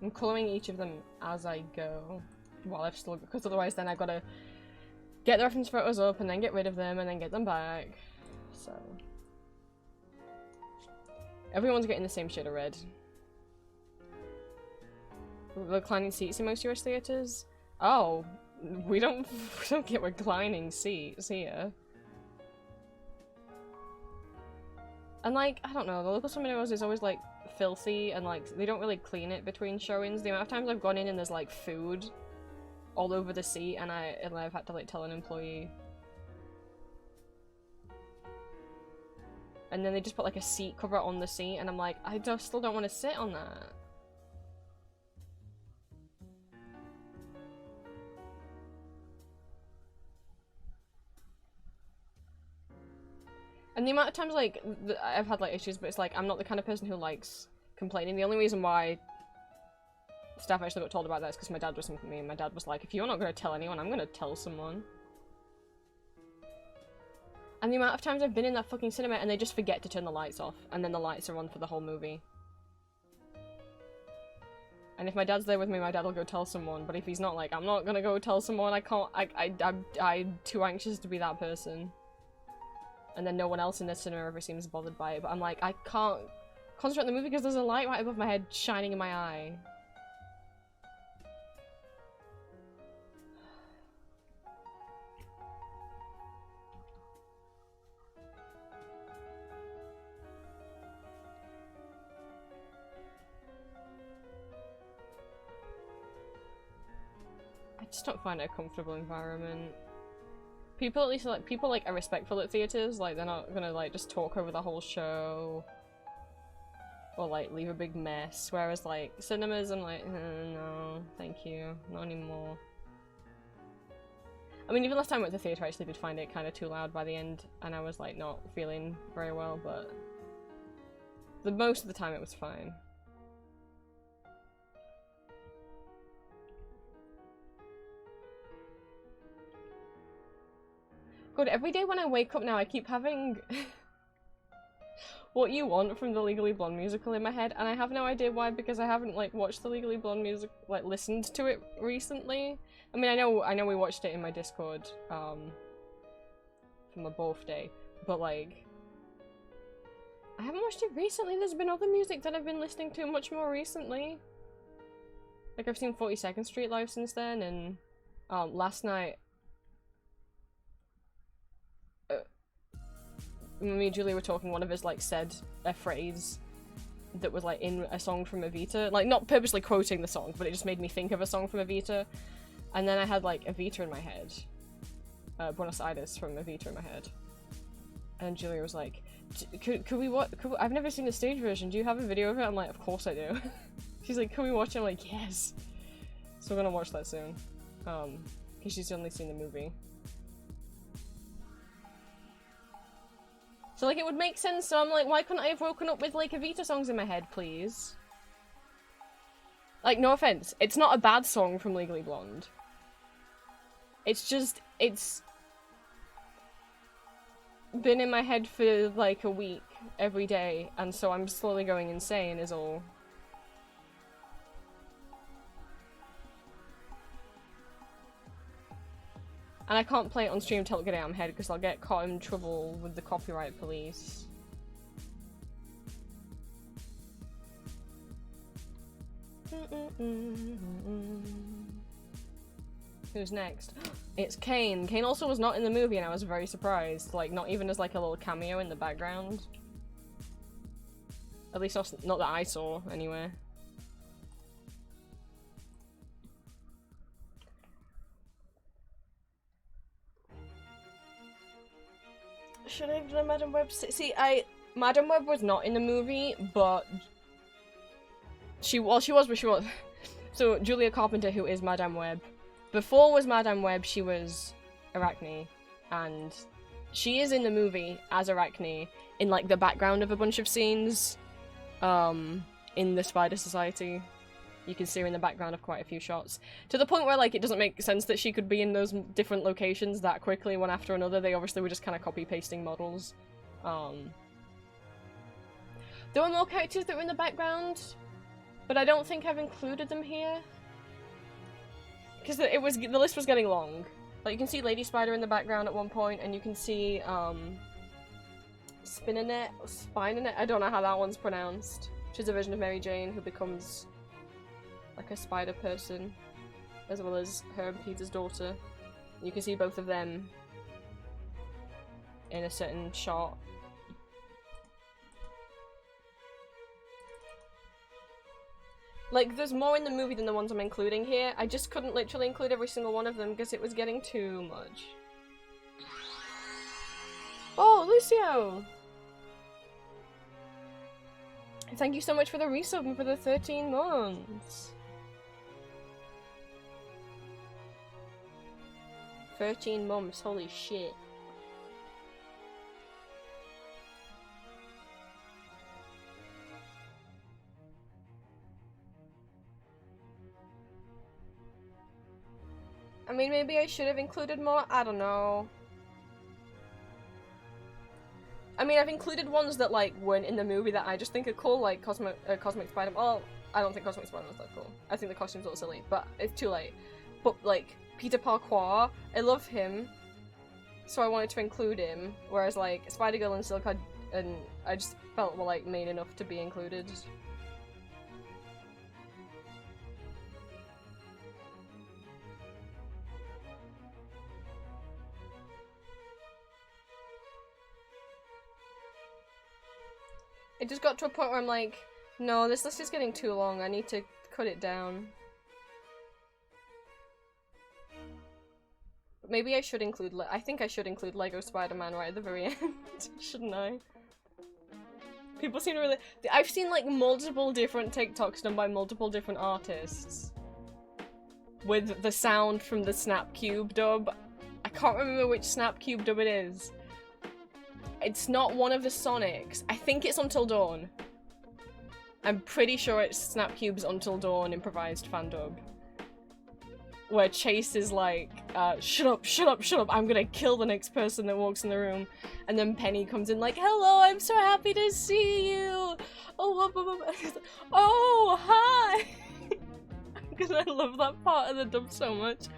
I'm colouring each of them as I go while I've still, because otherwise then I've got to get the reference photos up and then get rid of them and then get them back. So everyone's getting the same shade of red. reclining seats in most US theaters? Oh, we don't get reclining seats here. And like, I don't know, the local cinemas is always like filthy and like they don't really clean it between showings. The amount of times I've gone in and there's like food all over the seat and I've had to like tell an employee. And then they just put like a seat cover on the seat and I'm like, I just still don't want to sit on that. And the amount of times, like, I've had, like, issues, but it's like, I'm not the kind of person who likes complaining. The only reason why staff actually got told about that is because my dad was with me, and my dad was like, if you're not going to tell anyone, I'm going to tell someone. And the amount of times I've been in that fucking cinema and they just forget to turn the lights off, and then the lights are on for the whole movie. And if my dad's there with me, my dad will go tell someone, but if he's not, like, I'm not gonna go tell someone, I can't, I'm too anxious to be that person. And then no one else in the cinema ever seems bothered by it, but I'm like, I can't concentrate on the movie because there's a light right above my head shining in my eye. I just don't find it a comfortable environment. People at least like people like are respectful at theaters, like they're not gonna like just talk over the whole show or like leave a big mess, whereas like cinemas I'm like no thank you, not anymore. I mean, even last time I went to the theater I actually did find it kind of too loud by the end and I was like not feeling very well, but the most of the time it was fine. God, every day when I wake up now, I keep having What You Want from the Legally Blonde musical in my head, and I have no idea why, because I haven't, like, watched the Legally Blonde music, like, listened to it recently. I mean, I know we watched it in my Discord, for my birthday, but, like, I haven't watched it recently. There's been other music that I've been listening to much more recently. Like, I've seen 42nd Street live since then, and, last night, me and Julie were talking, one of us like said a phrase that was like in a song from Evita, like not purposely quoting the song, but it just made me think of a song from Evita, and then I had like Evita in my head, Buenos Aires from Evita in my head, and Julia was like, could we watch, I've never seen the stage version, do you have a video of it? I'm like, of course I do. She's like, can we watch it? I'm like, yes. So we're gonna watch that soon, because she's only seen the movie. So, like, it would make sense, so I'm like, why couldn't I have woken up with, like, Evita songs in my head, please? Like, no offense, it's not a bad song from Legally Blonde. It's just, it's been in my head for, like, a week, every day, and so I'm slowly going insane, is all. And I can't play it on stream until it gets out of my head because I'll get caught in trouble with the copyright police. Who's next? It's Kane. Kane also was not in the movie and I was very surprised. Like, not even as like a little cameo in the background. At least not that I saw, anyway. Should I have done Madam Web? See, Madam Web was not in the movie, but she was. So Julia Carpenter, who is Madame Web, before was Madame Web, she was Arachne, and she is in the movie as Arachne in like the background of a bunch of scenes, in the Spider Society. You can see her in the background of quite a few shots. To the point where, like, it doesn't make sense that she could be in those different locations that quickly, one after another. They obviously were just kind of copy-pasting models. There were more characters that were in the background, but I don't think I've included them here. Because the list was getting long. Like, you can see Lady Spider in the background at one point, and you can see, Spinenet, I don't know how that one's pronounced. She's a version of Mary Jane who becomes like a spider person, as well as her and Peter's daughter. You can see both of them in a certain shot. Like, there's more in the movie than the ones I'm including here. I just couldn't literally include every single one of them because it was getting too much. Oh, Lucio! Thank you so much for the resub and for the 13 months. 13 months, holy shit. I mean, maybe I should have included more, I don't know. I mean, I've included ones that, like, weren't in the movie that I just think are cool, like Cosmic Spider-Man. Oh, I don't think Cosmic Spider-Man's that cool. I think the costume's a little silly, but it's too late. But, like, Peter Parquois, I love him, so I wanted to include him, whereas, like, Spider-Girl and Silk, and I just felt were, like, made enough to be included. It just got to a point where I'm like, no, this list is getting too long, I need to cut it down. But maybe I should include, I think I should include Lego Spider-Man right at the very end, shouldn't I? People seem to really- I've seen like multiple different TikToks done by multiple different artists with the sound from the Snapcube dub. I can't remember which Snapcube dub it is. It's not one of the Sonics. I think it's Until Dawn. I'm pretty sure it's Snapcube's Until Dawn improvised fan dub. Where Chase is like, shut up, shut up, shut up, I'm gonna kill the next person that walks in the room. And then Penny comes in like, hello, I'm so happy to see you! Oh, hi! Because I love that part of the dub so much.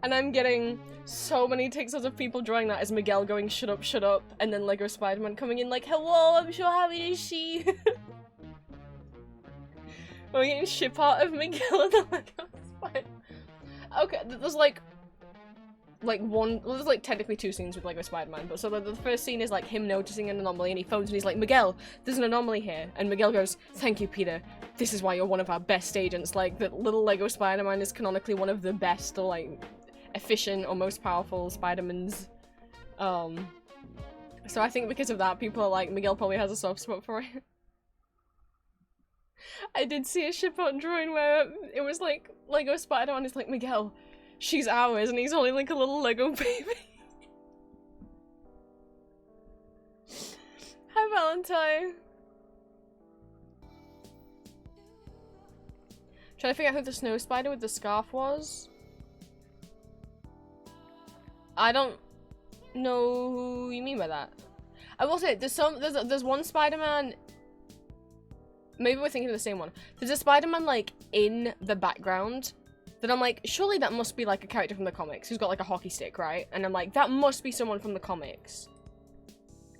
And I'm getting so many TikToks of people drawing that as Miguel going shut up, and then Lego Spider-Man coming in like, hello, I'm so happy to see you. We're getting ship art of Miguel and the Lego Spider. Okay, there's like one, well, there's like technically two scenes with Lego Spider-Man, but so the first scene is like him noticing an anomaly and he phones and he's like, Miguel, there's an anomaly here. And Miguel goes, thank you, Peter. This is why you're one of our best agents. Like, the little Lego Spider-Man is canonically one of the best, or like, efficient or most powerful Spider-Mans. So I think because of that, people are like, Miguel probably has a soft spot for it. I did see a ship-out drawing where it was like, Lego Spider-Man is like, Miguel, she's ours, and he's holding like a little Lego baby. Hi, Valentine. Trying to figure out who the snow spider with the scarf was. I don't know who you mean by that. I will say, there's one Spider-Man, maybe we're thinking of the same one. There's a Spider-Man, like, in the background that I'm like, surely that must be, like, a character from the comics who's got, like, a hockey stick, right? And I'm like, that must be someone from the comics.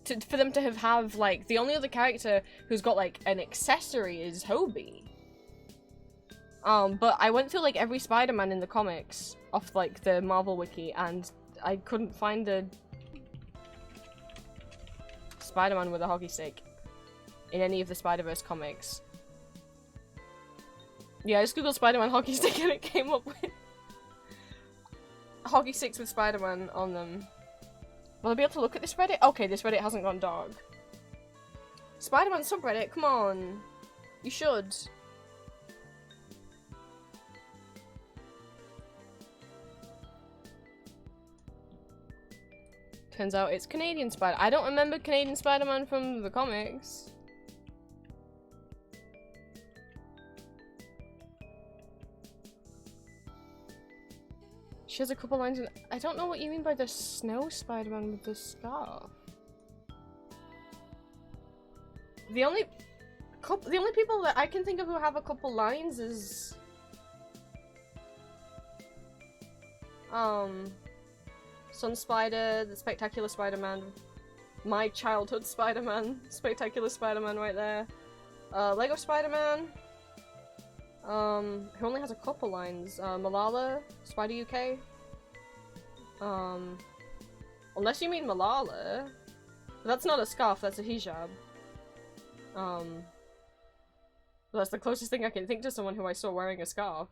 For them to have, like, the only other character who's got, like, an accessory is Hobie. But I went through, like, every Spider-Man in the comics off, like, the Marvel wiki, and I couldn't find a Spider-Man with a hockey stick in any of the Spider-Verse comics. Yeah, I just googled Spider-Man hockey stick and it came up with hockey sticks with Spider-Man on them. Will I be able to look at this Reddit? Okay, this Reddit hasn't gone dark. Spider-Man subreddit, come on. You should. Turns out it's Canadian Spider. I don't remember Canadian Spider-Man from the comics. She has a couple lines in- I don't know what you mean by the snow Spider-Man with the scarf. The only people that I can think of who have a couple lines is Sun Spider, the Spectacular Spider-Man, my childhood Spider-Man, Spectacular Spider-Man right there, Lego Spider-Man, Who only has a couple lines. Malala, Spider UK. Unless you mean Malala. But that's not a scarf, that's a hijab. That's the closest thing I can think to someone who I saw wearing a scarf.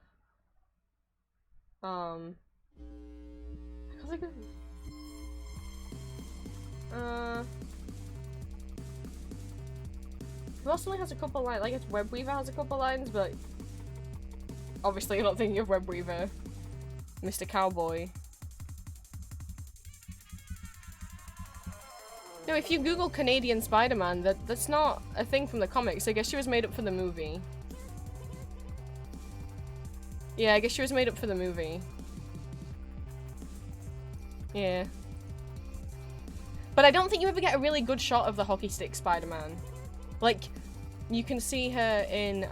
I can't think of... Who else only has a couple lines? I guess Webweaver has a couple lines, but obviously you're not thinking of Webweaver. Mr. Cowboy. No, if you Google Canadian Spider-Man, that's not a thing from the comics. I guess she was made up for the movie. Yeah, I guess she was made up for the movie. Yeah. But I don't think you ever get a really good shot of the hockey stick Spider-Man. Like, you can see her in,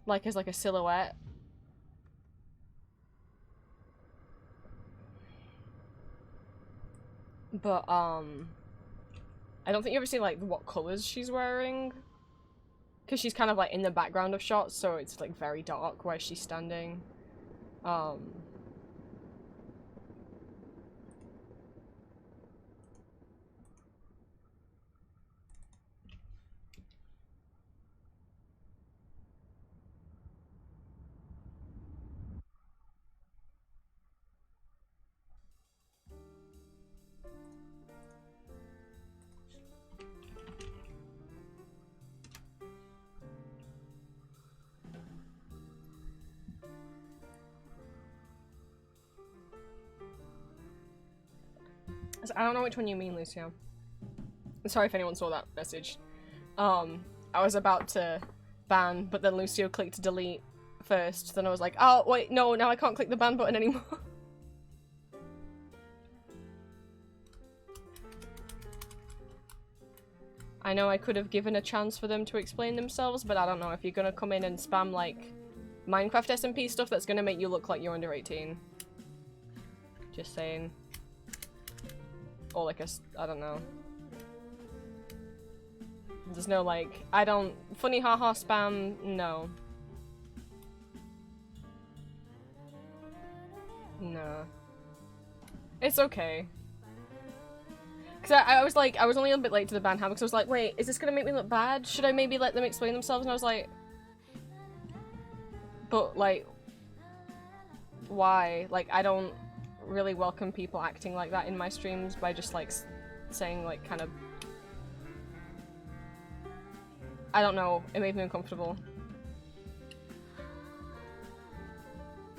like, as like a silhouette. But, I don't think you ever see, like, what colors she's wearing. Because she's kind of, like, in the background of shots, so it's, like, very dark where she's standing. I don't know which one you mean, Lucio. Sorry if anyone saw that message. I was about to ban, but then Lucio clicked delete first. Then I was like, oh, wait, no, now I can't click the ban button anymore. I know I could have given a chance for them to explain themselves, but I don't know if you're gonna come in and spam, like, Minecraft SMP stuff, that's gonna make you look like you're under 18. Just saying. Or like I don't know. There's no like, I don't, funny haha spam, no. No. It's okay. Cause I was like, I was only a bit late to the ban hammer because I was like, wait, is this gonna make me look bad? Should I maybe let them explain themselves? And I was like, but like, why? Like, I don't really welcome people acting like that in my streams by just like saying like kind of, I don't know, it made me uncomfortable.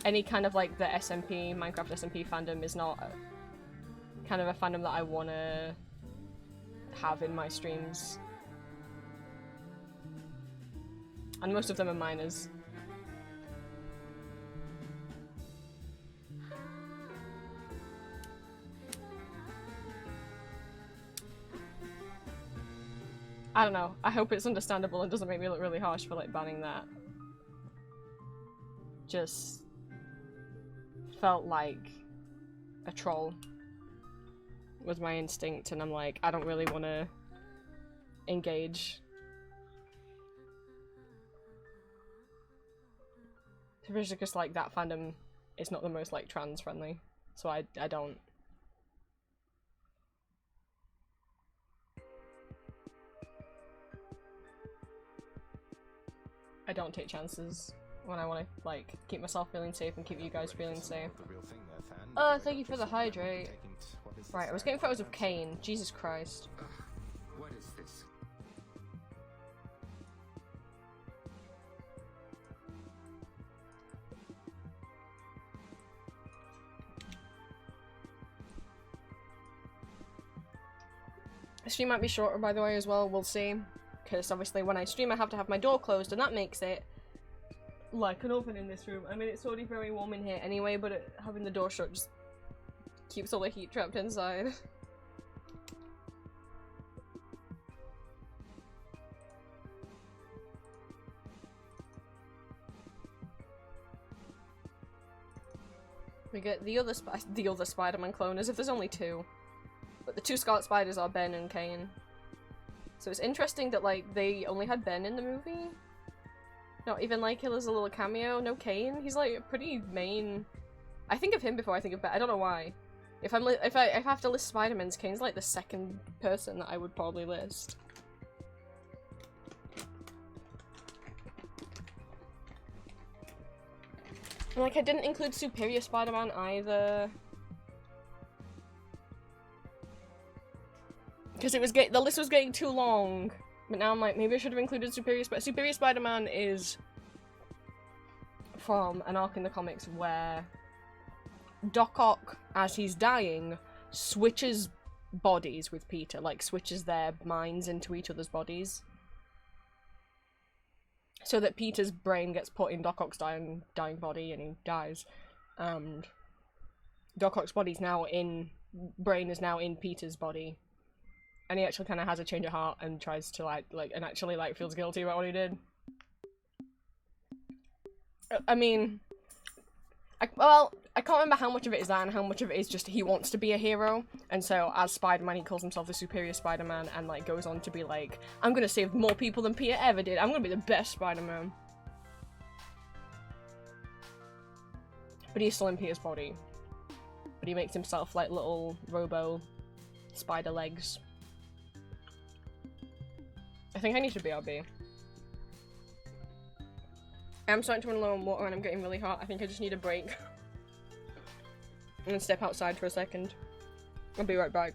Any kind of like the SMP, Minecraft SMP fandom is not kind of a fandom that I wanna have in my streams. And most of them are minors. I don't know. I hope it's understandable and doesn't make me look really harsh for like banning that. Just felt like a troll was my instinct, and I'm like, I don't really want to engage. Especially because like that fandom is not the most like trans friendly, so I don't. I don't take chances when I want to, like, keep myself feeling safe and keep you guys feeling safe. Thank you for the hydrate. Right, I was getting photos of Kane. Jesus Christ. What is this? The stream might be shorter, by the way, as well. We'll see. Because obviously when I stream I have to have my door closed, and that makes it like an oven in this room. I mean, it's already very warm in here anyway, but having the door shut just keeps all the heat trapped inside. We get the other Spider-Man clone, as if there's only two. But the two Scarlet Spiders are Ben and Kane. So it's interesting that, like, they only had Ben in the movie. Not even, like, he has a little cameo. No Kane. He's, like, a pretty main... I think of him before I think of Ben. I don't know why. If I have to list Spider-Mans, Kane's, like, the second person that I would probably list. And, like, I didn't include Superior Spider-Man either. Because it was the list was getting too long. But now I'm like, maybe I should have included Superior Spider-Man is from an arc in the comics where Doc Ock, as he's dying, switches bodies with Peter, like switches their minds into each other's bodies. So that Peter's brain gets put in Doc Ock's dying body and he dies. And Doc Ock's brain is now in Peter's body. And he actually kind of has a change of heart and tries to and actually feels guilty about what he did. I mean, I can't remember how much of it is that and how much of it is just he wants to be a hero. And so as Spider-Man, he calls himself the Superior Spider-Man and like goes on to be like, I'm gonna save more people than Peter ever did. I'm gonna be the best Spider-Man. But he's still in Peter's body. But he makes himself like little robo spider legs. I think I need to BRB. I'm starting to run low on water and I'm getting really hot. I think I just need a break. I'm gonna step outside for a second. I'll be right back.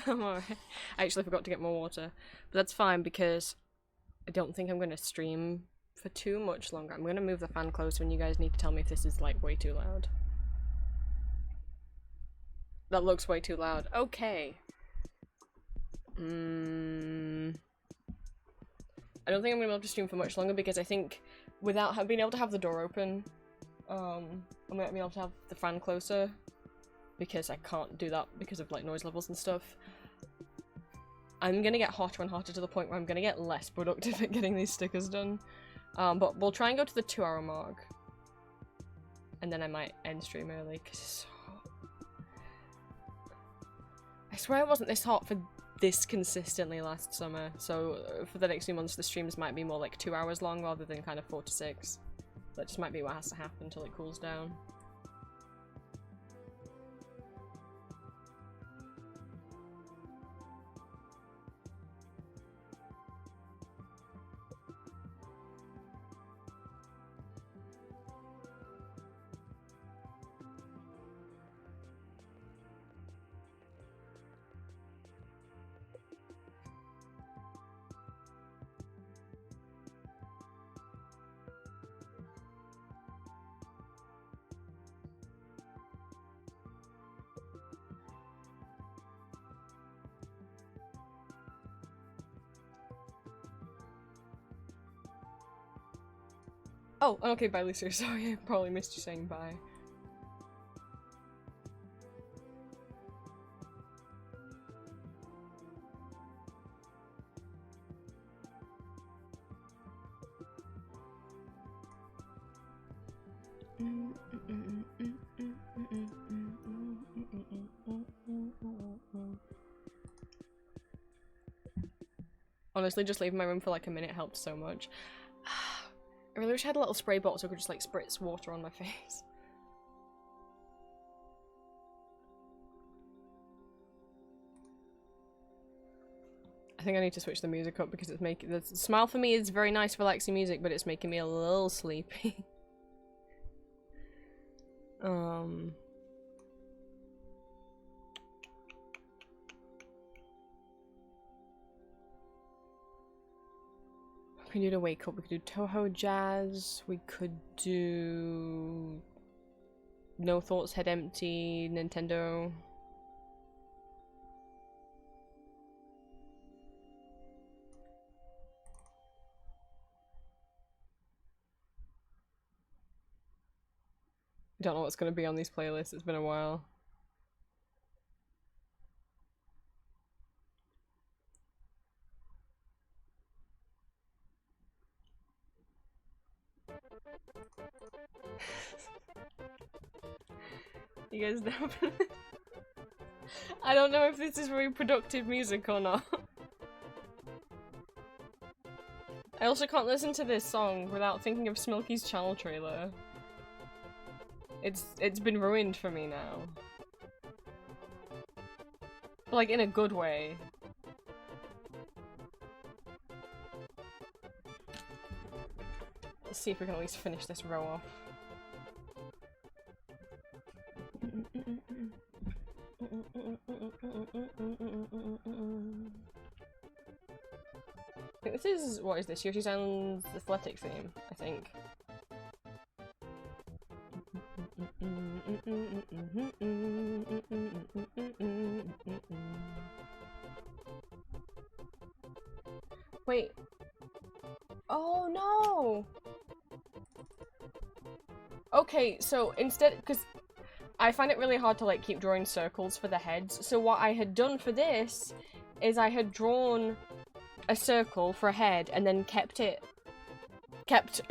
I'm alright. I actually forgot to get more water. But that's fine because I don't think I'm going to stream for too much longer. I'm going to move the fan closer and you guys need to tell me if this is like way too loud. That looks way too loud. Okay. I don't think I'm going to be able to stream for much longer because I think without being able to have the door open, I might be able to have the fan closer because I can't do that because of like noise levels and stuff. I'm gonna get hotter and hotter to the point where I'm gonna get less productive at getting these stickers done. But we'll try and go to the 2-hour mark. And then I might end stream early because it's so hot. I swear it wasn't this hot for this consistently last summer. So for the next few months the streams might be more like 2 hours long rather than kind of 4 to 6. That just might be what has to happen until it cools down. Oh, okay, bye Lucia. Sorry, I probably missed you saying bye. Honestly, just leaving my room for like a minute helped so much. I really wish I had a little spray bottle so I could just like spritz water on my face. I think I need to switch the music up because it's making the smile for me is very nice relaxing music, but it's making me a little sleepy. We could do to wake up, we could do Toho Jazz, we could do No Thoughts, Head Empty, Nintendo. I don't know what's going to be on these playlists, it's been a while. You guys know. I don't know if this is very productive music or not. I also can't listen to this song without thinking of Smilky's channel trailer. It's been ruined for me now. But, like, in a good way. Let's see if we can at least finish this row off. I think this is, what is this? Yoshi's Island's athletic theme, I think. Wait. Oh no! Okay, so instead, because I find it really hard to like keep drawing circles for the heads, so what I had done for this is I had drawn a circle for a head and then kept a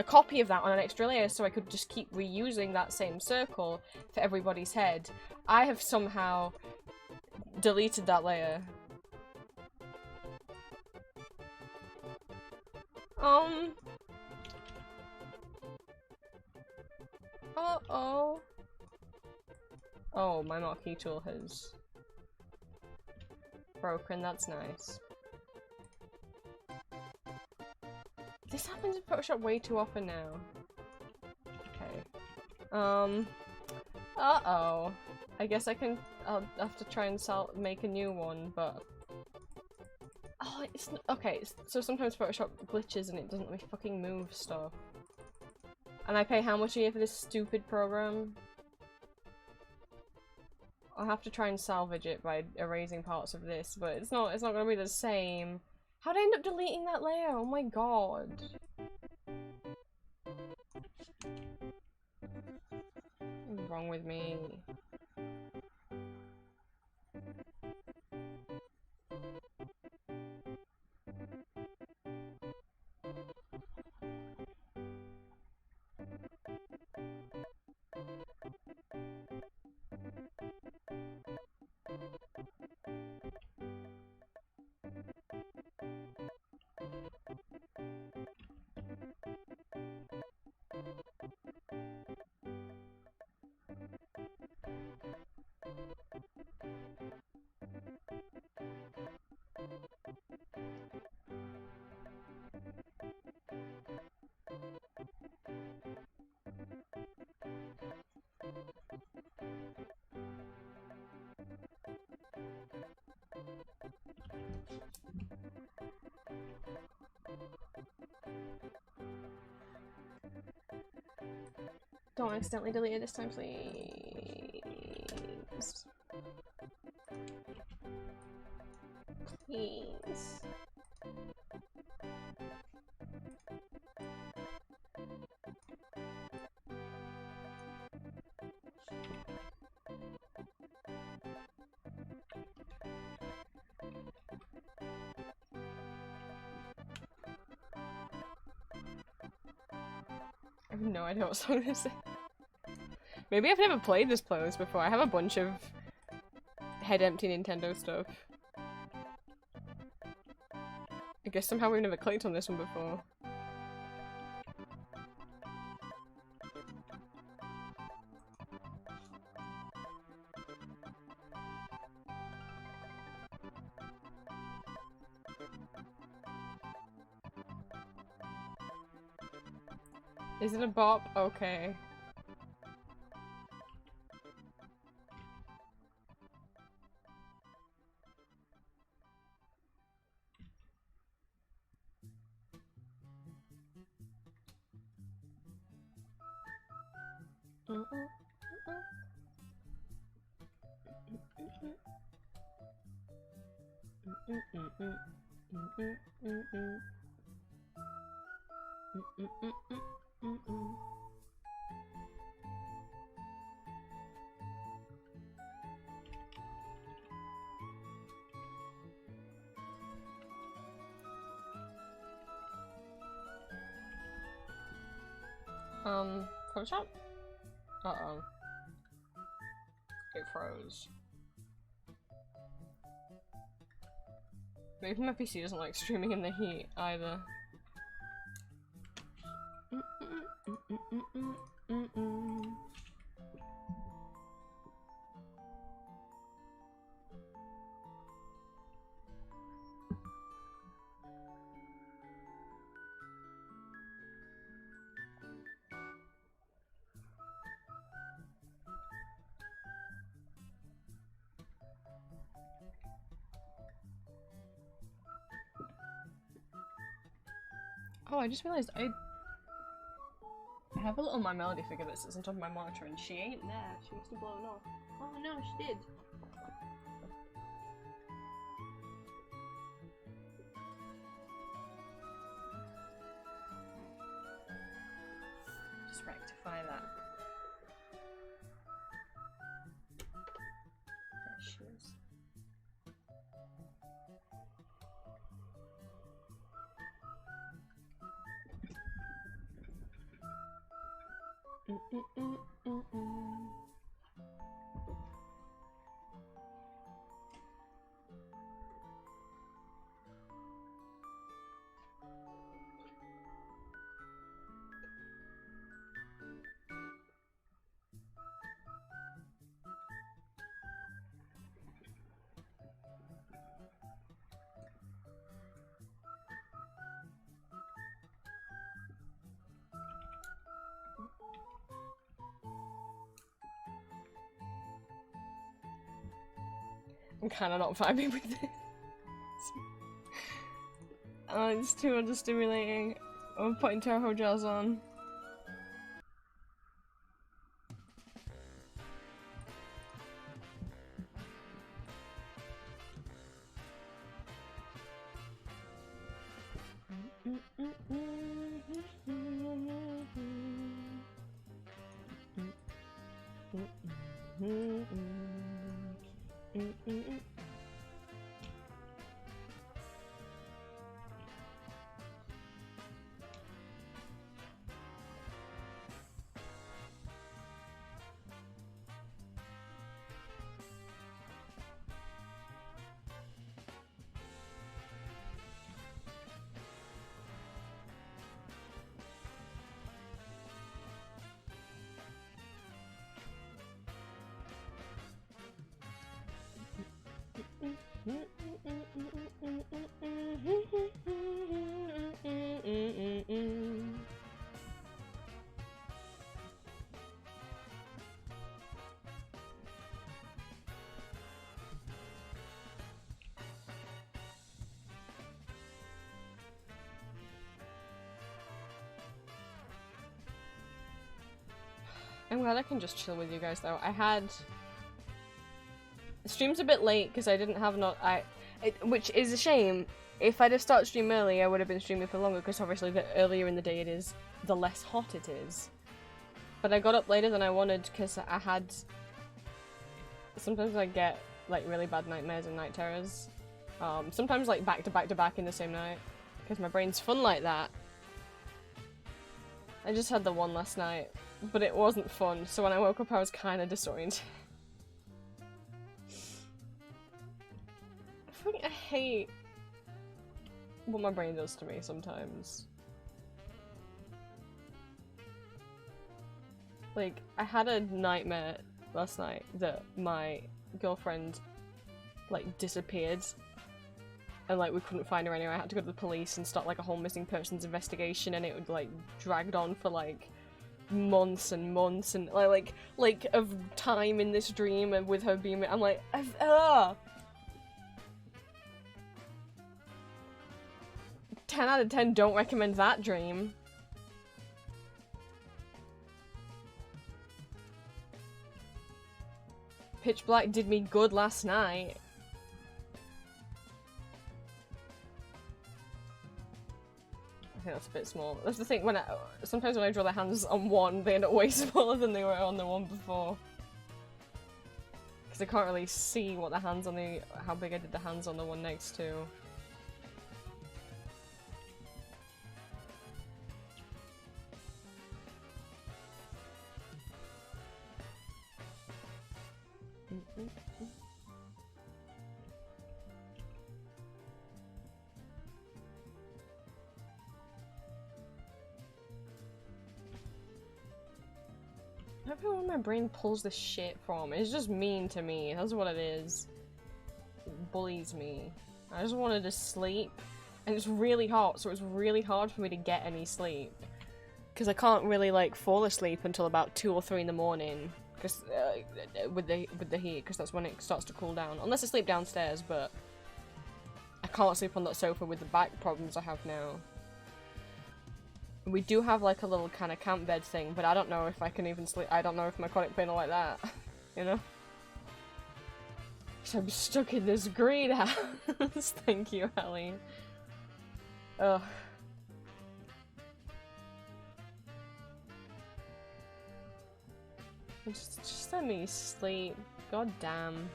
copy of that on an extra layer so I could just keep reusing that same circle for everybody's head. I have somehow deleted that layer. Uh-oh. Oh, my marquee tool has broken, that's nice. This happens in Photoshop way too often now. Okay. Uh-oh. I guess I'll have to try and make a new one, but... Oh, it's not, okay, so sometimes Photoshop glitches and it doesn't let me fucking move stuff. And I pay how much a year for this stupid program? I'll have to try and salvage it by erasing parts of this, but it's not gonna be the same. How'd I end up deleting that layer? Oh my god. What's wrong with me? Don't accidentally delete it this time, please. Please. I have no idea what song this is. Maybe I've never played this playlist before. I have a bunch of head empty Nintendo stuff. I guess somehow we've never clicked on this one before. Is it a bop? Okay. Photoshop? Uh-oh. It froze. Maybe my PC doesn't like streaming in the heat either. Oh, I just realized I have a little My Melody figure that sits on top of my monitor and she ain't there. She must have blown off. Oh no, she did. Just rectify that. There she is. I'm kind of not vibing with this. Oh, it's too understimulating. I'm putting Toho gels on. I'm glad I can just chill with you guys though. I had the stream's a bit late because I didn't have which is a shame. If I'd have started stream early, I would have been streaming for longer because obviously the earlier in the day it is, the less hot it is. But I got up later than I wanted because I had. Sometimes I get like really bad nightmares and night terrors. Sometimes like back to back to back in the same night because my brain's fun like that. I just had the one last night, but it wasn't fun. So when I woke up, I was kind of disoriented. I hate what my brain does to me sometimes. Like, I had a nightmare last night that my girlfriend, like, disappeared. And, like, we couldn't find her anywhere. I had to go to the police and start, like, a whole missing persons investigation, and it would, like, dragged on for, like, months and months, and, like, of time in this dream and with her being- I'm like, 10 out of 10 don't recommend that dream. Pitch Black did me good last night. I think that's a bit small. That's the thing, sometimes when I draw the hands on one, they end up way smaller than they were on the one before. Because I can't really see what the hands on how big I did the hands on the one next to. I don't know where my brain pulls this shit from. It's just mean to me. That's what it is. It bullies me. I just wanted to sleep. And it's really hot, so it's really hard for me to get any sleep. Because I can't really, like, fall asleep until about 2 or 3 in the morning. Because, with the heat, because that's when it starts to cool down. Unless I sleep downstairs, but I can't sleep on that sofa with the back problems I have now. We do have like a little kind of camp bed thing, but I don't know if I can even sleep. I don't know if my chronic pain will like that, you know? So I'm stuck in this greenhouse. Thank you, Ellie. Ugh. Just let me sleep. God damn.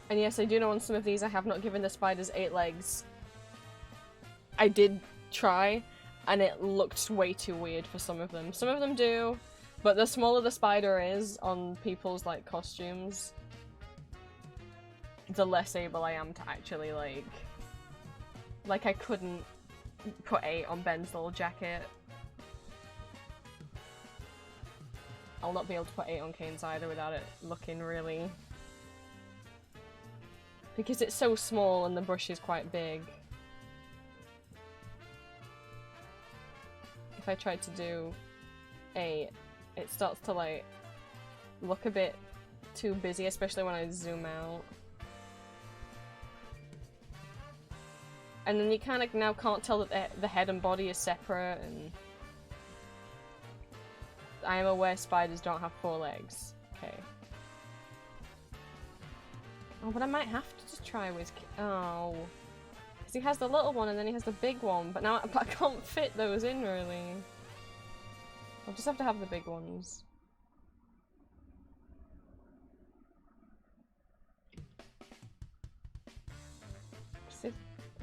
And yes, I do know on some of these I have not given the spiders 8 legs. I did try, and it looked way too weird for some of them. Some of them do, but the smaller the spider is on people's, like, costumes, the less able I am to actually, like I couldn't put 8 on Ben's little jacket. I'll not be able to put 8 on Kane's either without it looking really Because it's so small and the brush is quite big. If I tried to do a... it starts to like look a bit too busy, especially when I zoom out. And then you kind of now can't tell that the head and body is separate, and... I am aware spiders don't have 4 legs. Okay. Oh, but I might have to just try with... oh. Because he has the little one and then he has the big one, but now I can't fit those in, really. I'll just have to have the big ones.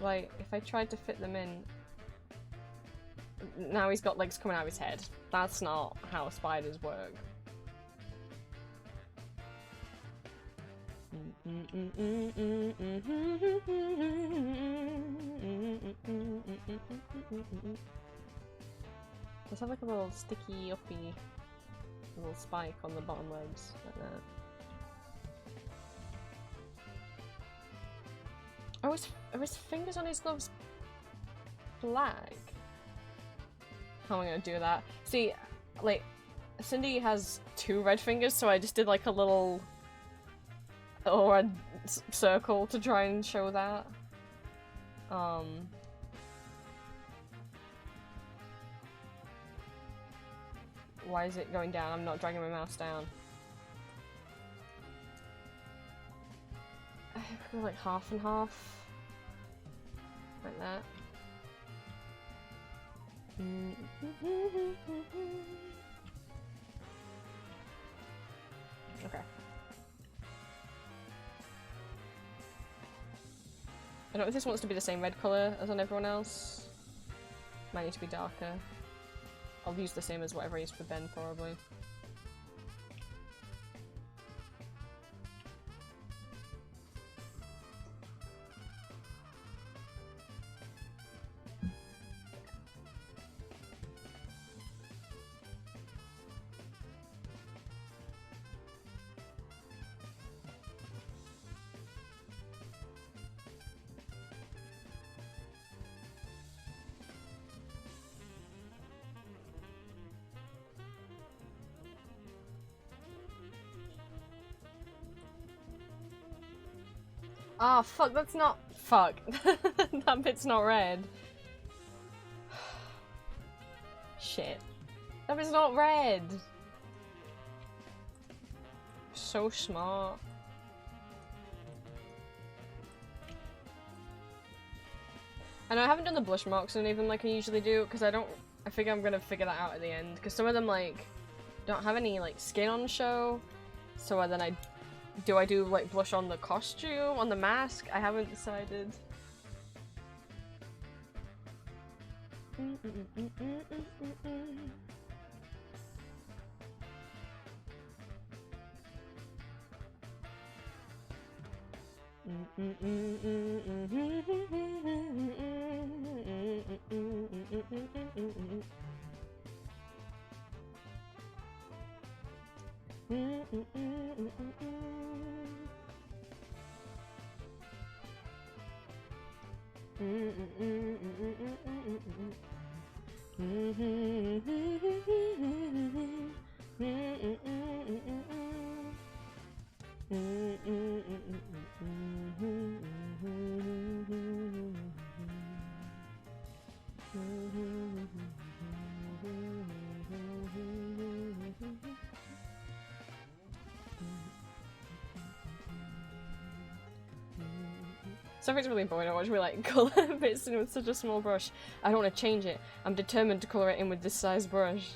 Like, if I tried to fit them in... now he's got legs coming out of his head. That's not how spiders work. Let's have like a little sticky uppy little spike on the bottom legs, like that. Oh, are his fingers on his gloves black? How am I gonna do that? See, like, Cindy has 2 red fingers, so I just did like a little red circle to try and show that. Why is it going down? I'm not dragging my mouse down. I go like half and half. Like that. Okay. I don't know if this wants to be the same red colour as on everyone else. Might need to be darker. I'll use the same as whatever I used for Ben, probably. Ah, oh, fuck, that's not- fuck. That bit's not red. Shit. That bit's not red! So smart. I know I haven't done the blush marks and even like I usually do, because I figure I'm gonna figure that out at the end, because some of them like don't have any like skin on show, so then do I do like blush on the costume, on the mask? I haven't decided. Something's really boring. I watch me like colour bits in with such a small brush. I don't want to change it. I'm determined to colour it in with this size brush.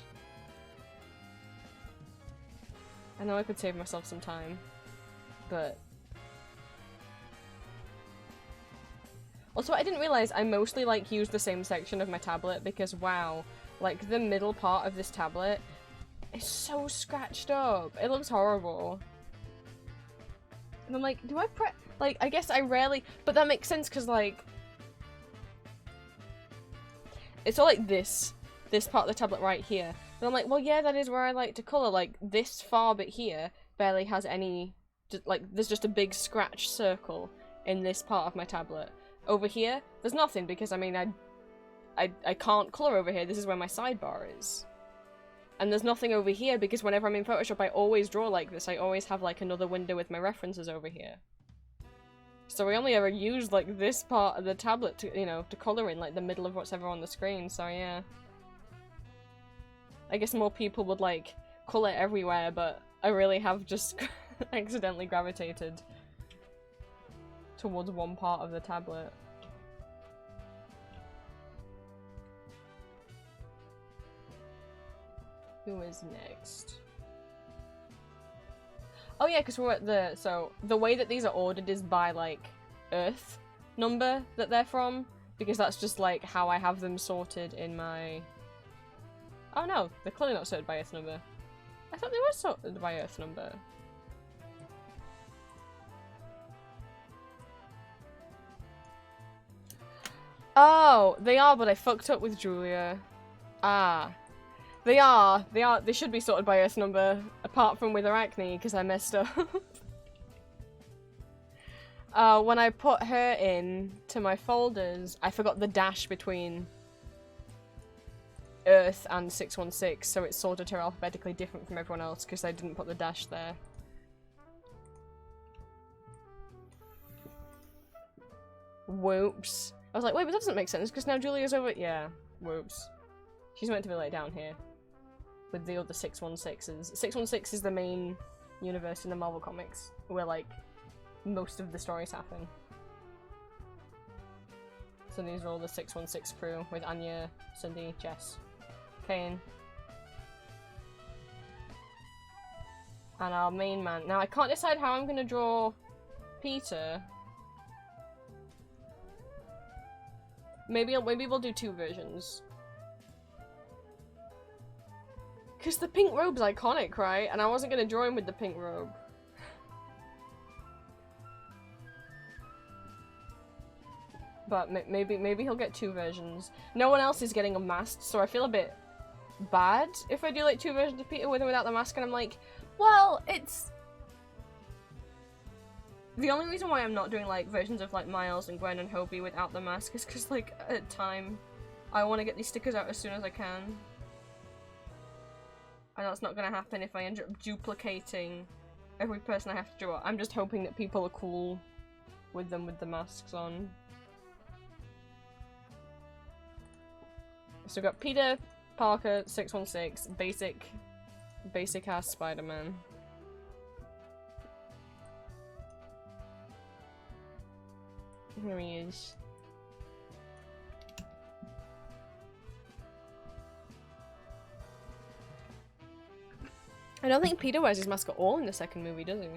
I know I could save myself some time, but... Also, I didn't realise I mostly like use the same section of my tablet because wow, like the middle part of this tablet is so scratched up. It looks horrible. And I'm like, do I press? Like, I guess I rarely, but that makes sense because like, it's all like this part of the tablet right here. And I'm like, well, yeah, that is where I like to colour. Like, this far bit here barely has any, like, there's just a big scratch circle in this part of my tablet. Over here, there's nothing because, I mean, I can't colour over here. This is where my sidebar is. And there's nothing over here because whenever I'm in Photoshop, I always draw like this. I always have, like, another window with my references over here. So I only ever use, like, this part of the tablet to, you know, to colour in, like, the middle of what's ever on the screen, so yeah. I guess more people would, like, colour everywhere, but I really have just accidentally gravitated towards one part of the tablet. Who is next? Oh yeah, because we're at the... So, the way that these are ordered is by, like, Earth number that they're from. Because that's just, like, how I have them sorted in my... Oh no, they're clearly not sorted by Earth number. I thought they were sorted by Earth number. Oh, they are, but I fucked up with Julia. Ah. They should be sorted by Earth number, apart from with Arachne, because I messed up. When I put her in to my folders, I forgot the dash between Earth and 616, so it sorted her alphabetically different from everyone else, because I didn't put the dash there. Whoops. I was like, wait, but that doesn't make sense, because now Julia's over- yeah, whoops. She's meant to be like down here. With the other 616s. 616 is the main universe in the Marvel Comics, where, like, most of the stories happen. So these are all the 616 crew, with Anya, Cindy, Jess, Kane. And our main man. Now, I can't decide how I'm gonna draw Peter. Maybe we'll do two versions. Because the pink robe's iconic, right? And I wasn't going to draw him with the pink robe. But maybe he'll get two versions. No one else is getting a mask, so I feel a bit bad if I do like two versions of Peter with and without the mask, and I'm like, well, it's... The only reason why I'm not doing like versions of like Miles and Gwen and Hobie without the mask is because like at time I want to get these stickers out as soon as I can. And that's not gonna happen if I end up duplicating every person I have to draw. I'm just hoping that people are cool with them with the masks on. So we've got Peter Parker, 616, basic ass Spider-Man. Here he is. I don't think Peter wears his mask at all in the second movie, does he?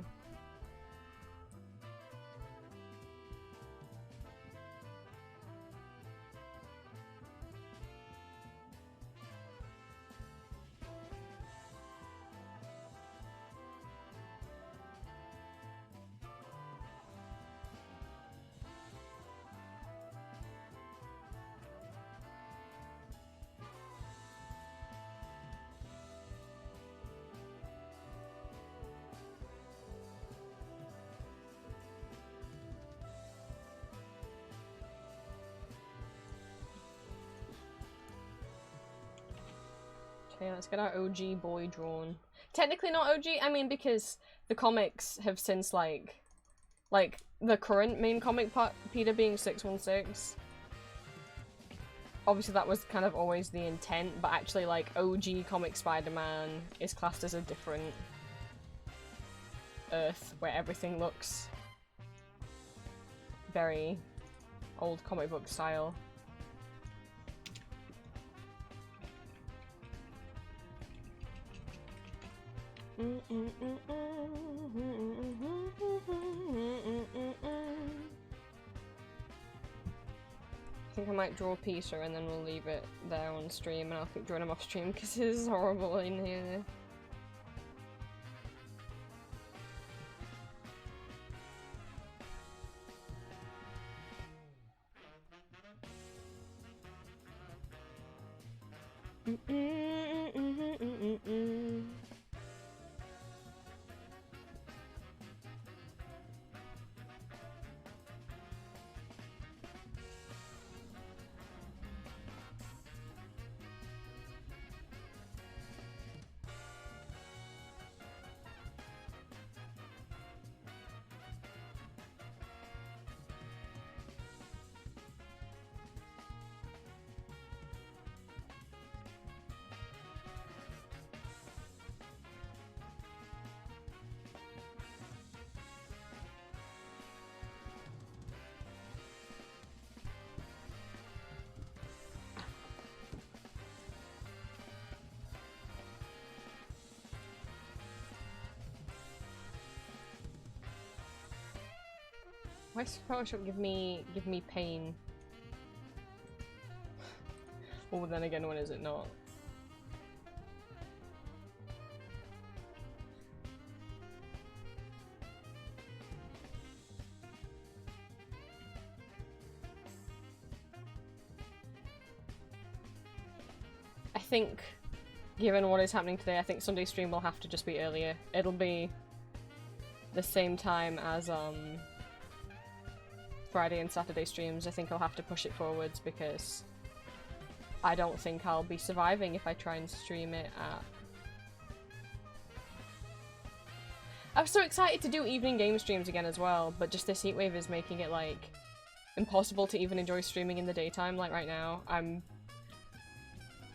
Okay, let's get our OG boy drawn. Technically not OG, I mean, because the comics have since, like the current main comic part, Peter being 616. Obviously that was kind of always the intent, but actually, like, OG comic Spider-Man is classed as a different Earth, where everything looks very old comic book style. I think I might draw Peter and then we'll leave it there on stream, and I'll keep drawing him off stream because it is horrible in here. Why does Photoshop give me pain? Well, then again, when is it not? I think, given what is happening today, I think Sunday stream will have to just be earlier. It'll be the same time as Friday and Saturday streams. I think I'll have to push it forwards because I don't think I'll be surviving if I try and stream it at... I'm so excited to do evening game streams again as well, but just this heatwave is making it, like, impossible to even enjoy streaming in the daytime, like right now. I'm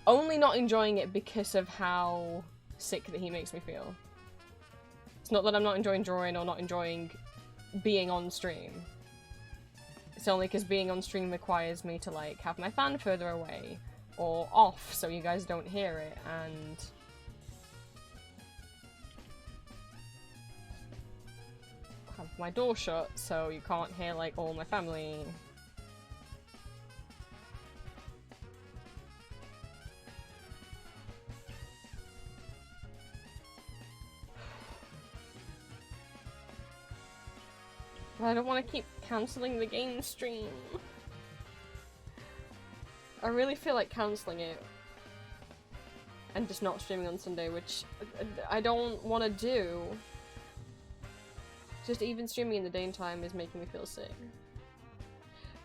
only not enjoying it because of how sick the heat makes me feel. It's not that I'm not enjoying drawing or not enjoying being on stream. It's only because being on stream requires me to, like, have my fan further away or off so you guys don't hear it, and have my door shut so you can't hear, like, all my family. But I don't want to keep cancelling the game stream. I really feel like cancelling it and just not streaming on Sunday, which I don't want to do. Just even streaming in the daytime is making me feel sick.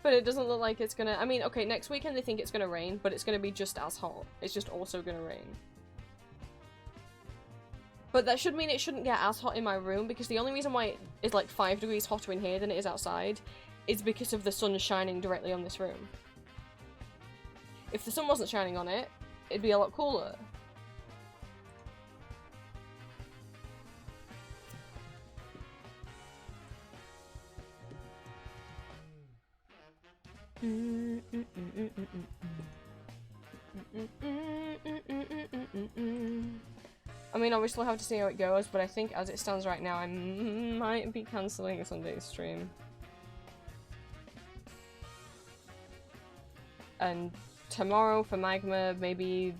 But it doesn't look like it's gonna... I mean, okay, next weekend they think it's gonna rain, but it's gonna be just as hot. It's just also gonna rain. But that should mean it shouldn't get as hot in my room, because the only reason why it is like 5 degrees hotter in here than it is outside is because of the sun shining directly on this room. If the sun wasn't shining on it, it'd be a lot cooler. I mean, obviously we'll have to see how it goes, but I think as it stands right now, I might be cancelling Sunday's stream. And tomorrow for Magma, maybe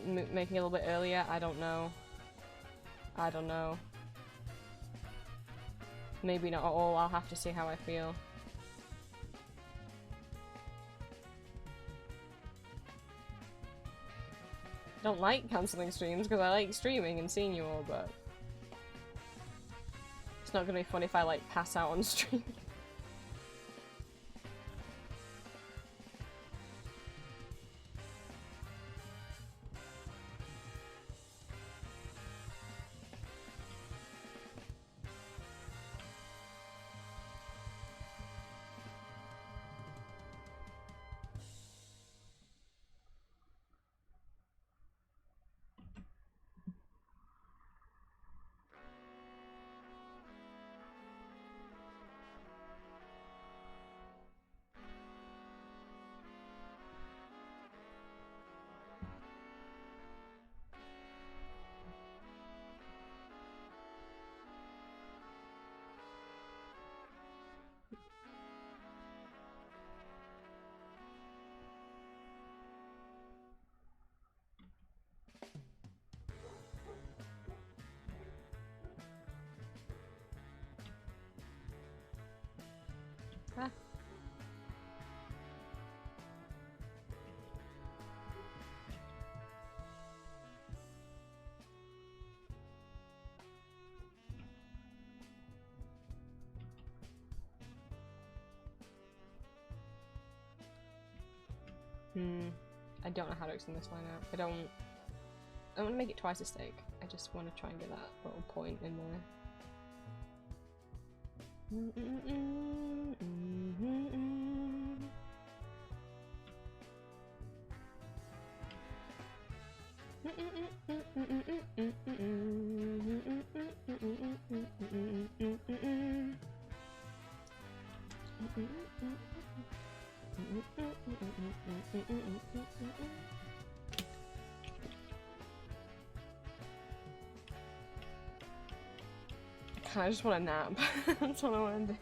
making it a little bit earlier, I don't know. I don't know. Maybe not at all, I'll have to see how I feel. I don't like cancelling streams because I like streaming and seeing you all, but it's not gonna be fun if I like pass out on stream. Ah. I don't know how to extend this line out. I don't want to make it twice a steak. I just want to try and get that little point in there. I just want a nap. That's what I want to do.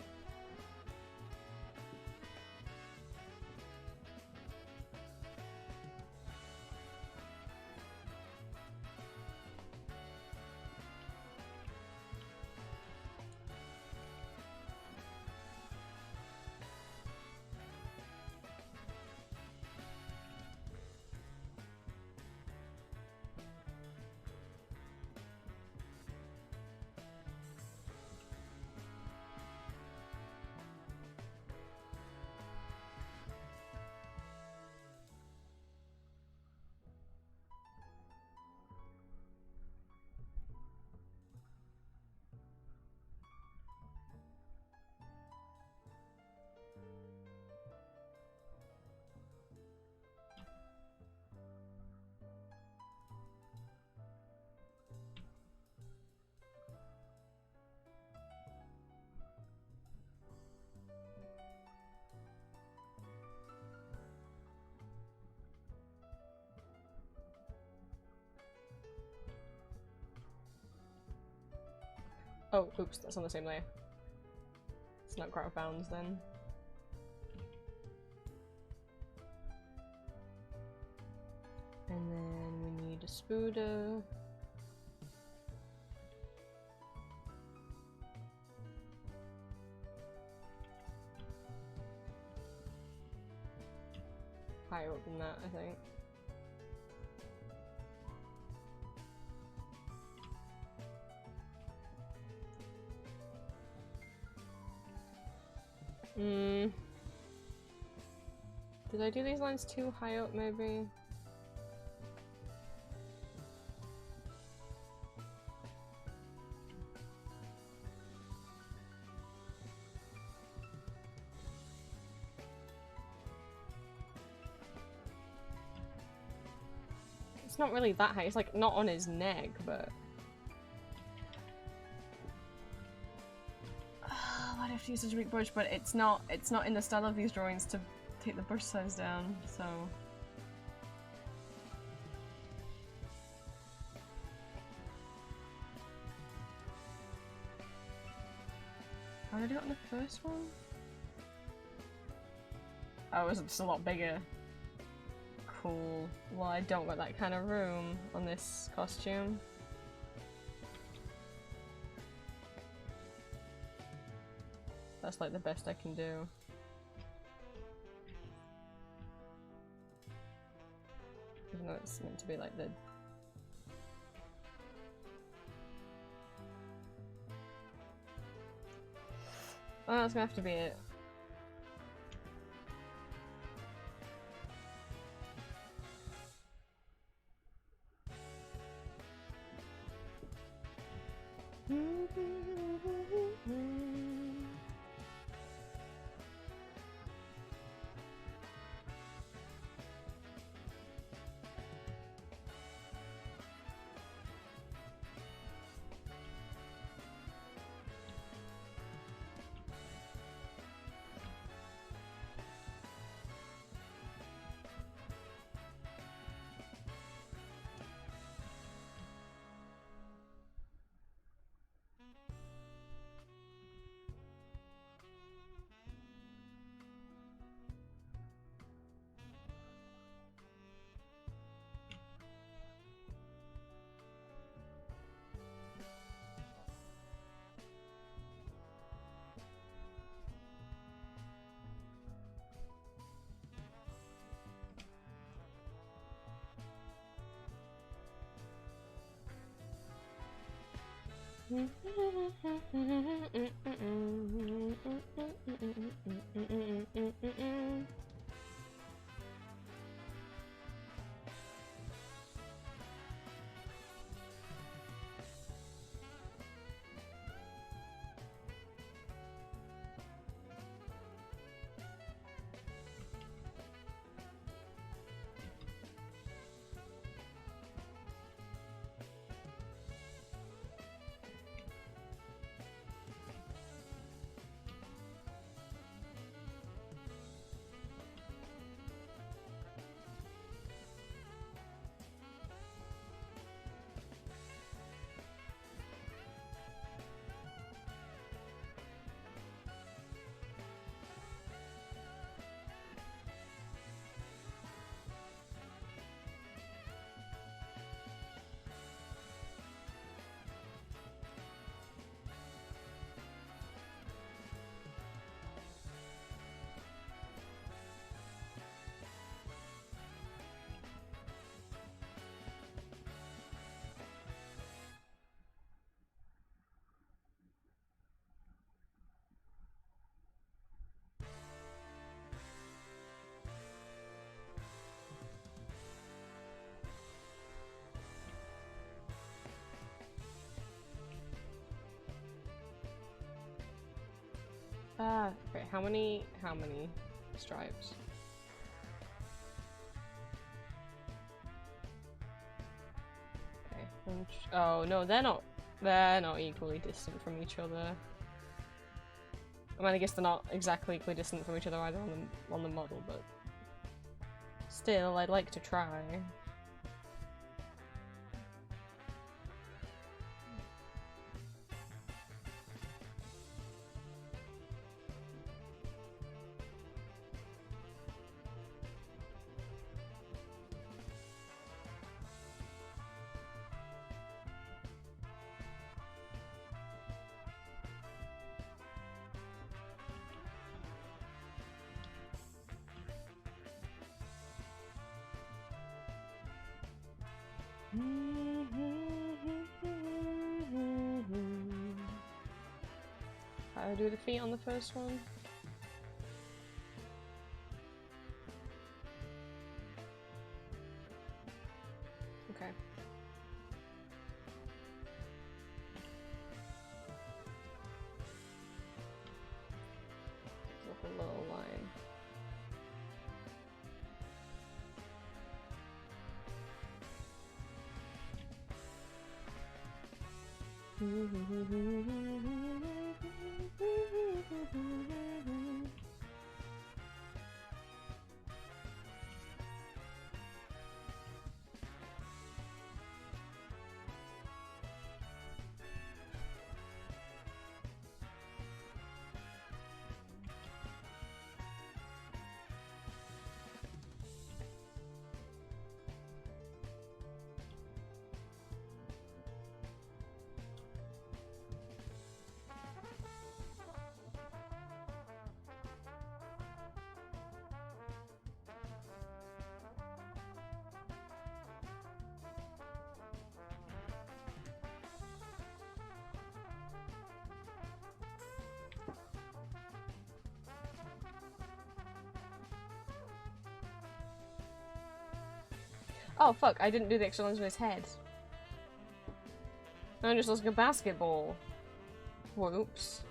Oh, oops, that's on the same layer. It's not grout bounds then. And then we need a spooder. Higher up than that, I think. Did I do these lines too high up, maybe? It's not really that high, it's like not on his neck, but... Why do I have to use such a big brush? But it's not in the style of these drawings to take the brush size down, so... How did I do it on the first one? Oh, it was just a lot bigger. Cool. Well, I don't got that kind of room on this costume. That's like the best I can do. Even though it's meant to be like the... Oh, that's gonna have to be it. Okay, how many stripes? Okay. Oh no, they're not equally distant from each other. I mean, I guess they're not exactly equally distant from each other either on the model, but still, I'd like to try. How do I do the feet on the first one? Okay. Look a little line. Oh fuck, I didn't do the extra lens with his head. No, it just looks like a basketball. Whoops.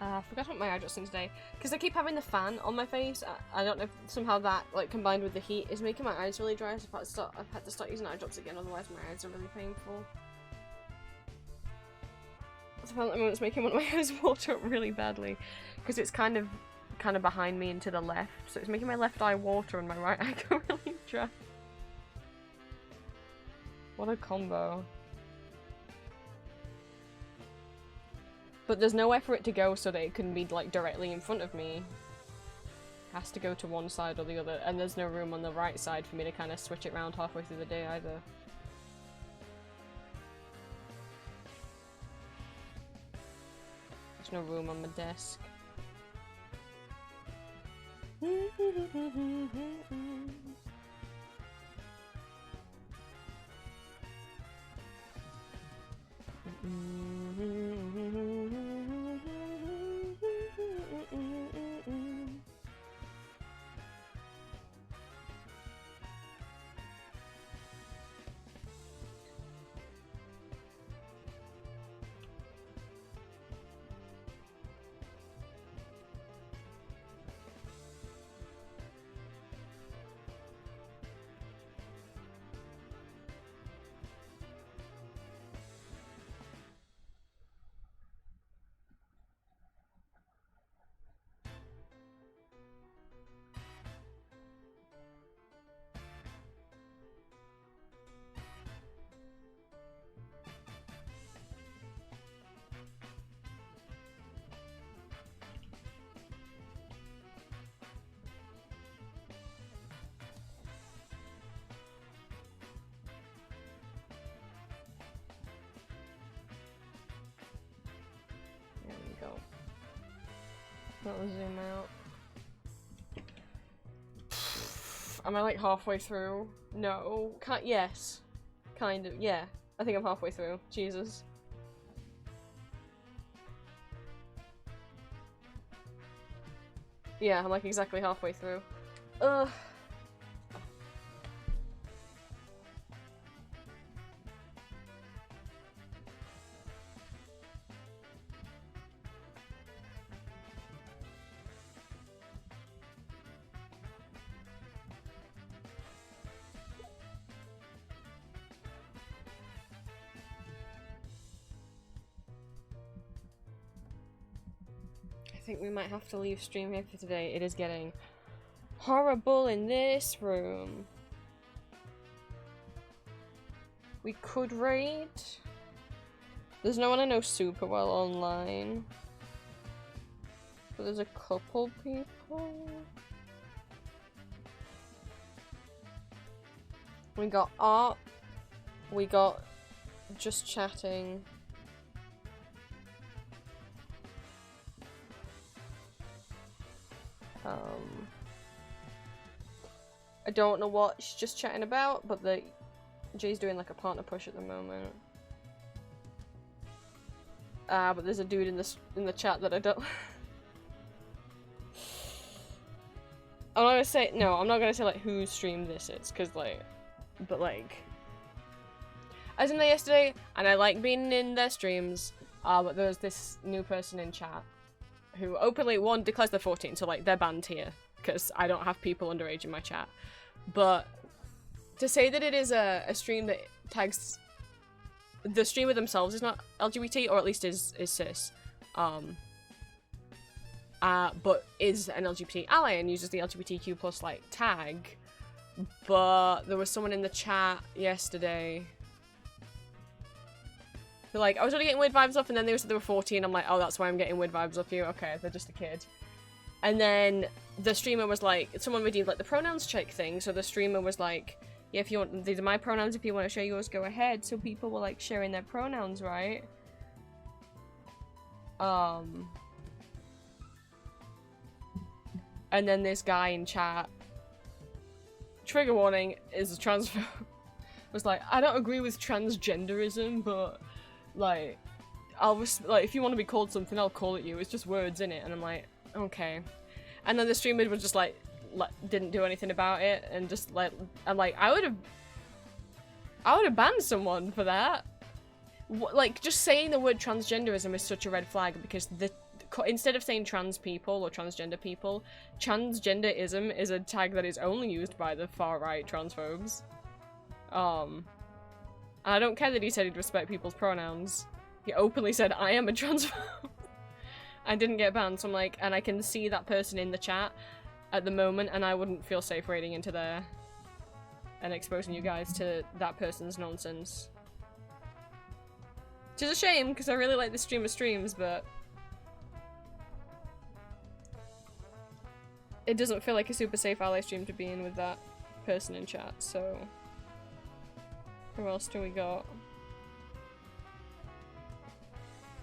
I forgot to put my eye drops in today because I keep having the fan on my face. I don't know if somehow that, like, combined with the heat, is making my eyes really dry. So I've had to start using eye drops again, otherwise my eyes are really painful. So apparently, at the moment it's making one of my eyes water up really badly because it's kind of behind me and to the left, so it's making my left eye water and my right eye go really dry. What a combo. But there's nowhere for it to go so that it can be, like, directly in front of me. It has to go to one side or the other, and there's no room on the right side for me to kind of switch it around halfway through the day either. There's no room on my desk. That'll zoom out. Am I like halfway through? No. Can't. Yes. Kind of. Yeah. I think I'm halfway through. Jesus. Yeah, I'm like exactly halfway through. Ugh. think we might have to leave stream here for today. It is getting horrible in this room. We could raid. There's no one I know super well online. But there's a couple people. We got art. We got just chatting. I don't know what she's just chatting about, but Jay's doing like a partner push at the moment. But there's a dude in the chat that I don't. I'm not gonna say no. I'm not gonna say like whose stream this is, cause like, but like, I was in there yesterday, and I like being in their streams. But there was this new person in chat who openly declares they're 14, so like they're banned here because I don't have people underage in my chat. But to say that it is a stream that tags the streamer themselves is not LGBT, or at least is cis, but is an LGBT ally and uses the LGBTQ plus like tag. But there was someone in the chat yesterday who, like, I was already getting weird vibes off, and then they said they were 14. I'm like, oh, that's why I'm getting weird vibes off you. Okay, they're just a kid. And then the streamer was like, someone redeemed like the pronouns check thing, so the streamer was like, yeah, if you want, these are my pronouns, if you want to share yours, go ahead. So people were like sharing their pronouns, right? And then this guy in chat, trigger warning, is a transphobe, was like, I don't agree with transgenderism, but like, like, if you want to be called something, I'll call it you. It's just words, innit? And I'm like, okay. And then the streamer was just like didn't do anything about it, and just like, I'm like, I would have banned someone for that. Like, just saying the word transgenderism is such a red flag, because instead of saying trans people or transgender people, transgenderism is a tag that is only used by the far-right transphobes. I don't care that he said he'd respect people's pronouns. He openly said, I am a transphobe. I didn't get banned, so I'm like, and I can see that person in the chat at the moment, and I wouldn't feel safe raiding into there and exposing you guys to that person's nonsense. Which is a shame, because I really like this streamer's streams, but it doesn't feel like a super safe ally stream to be in with that person in chat, so who else do we got?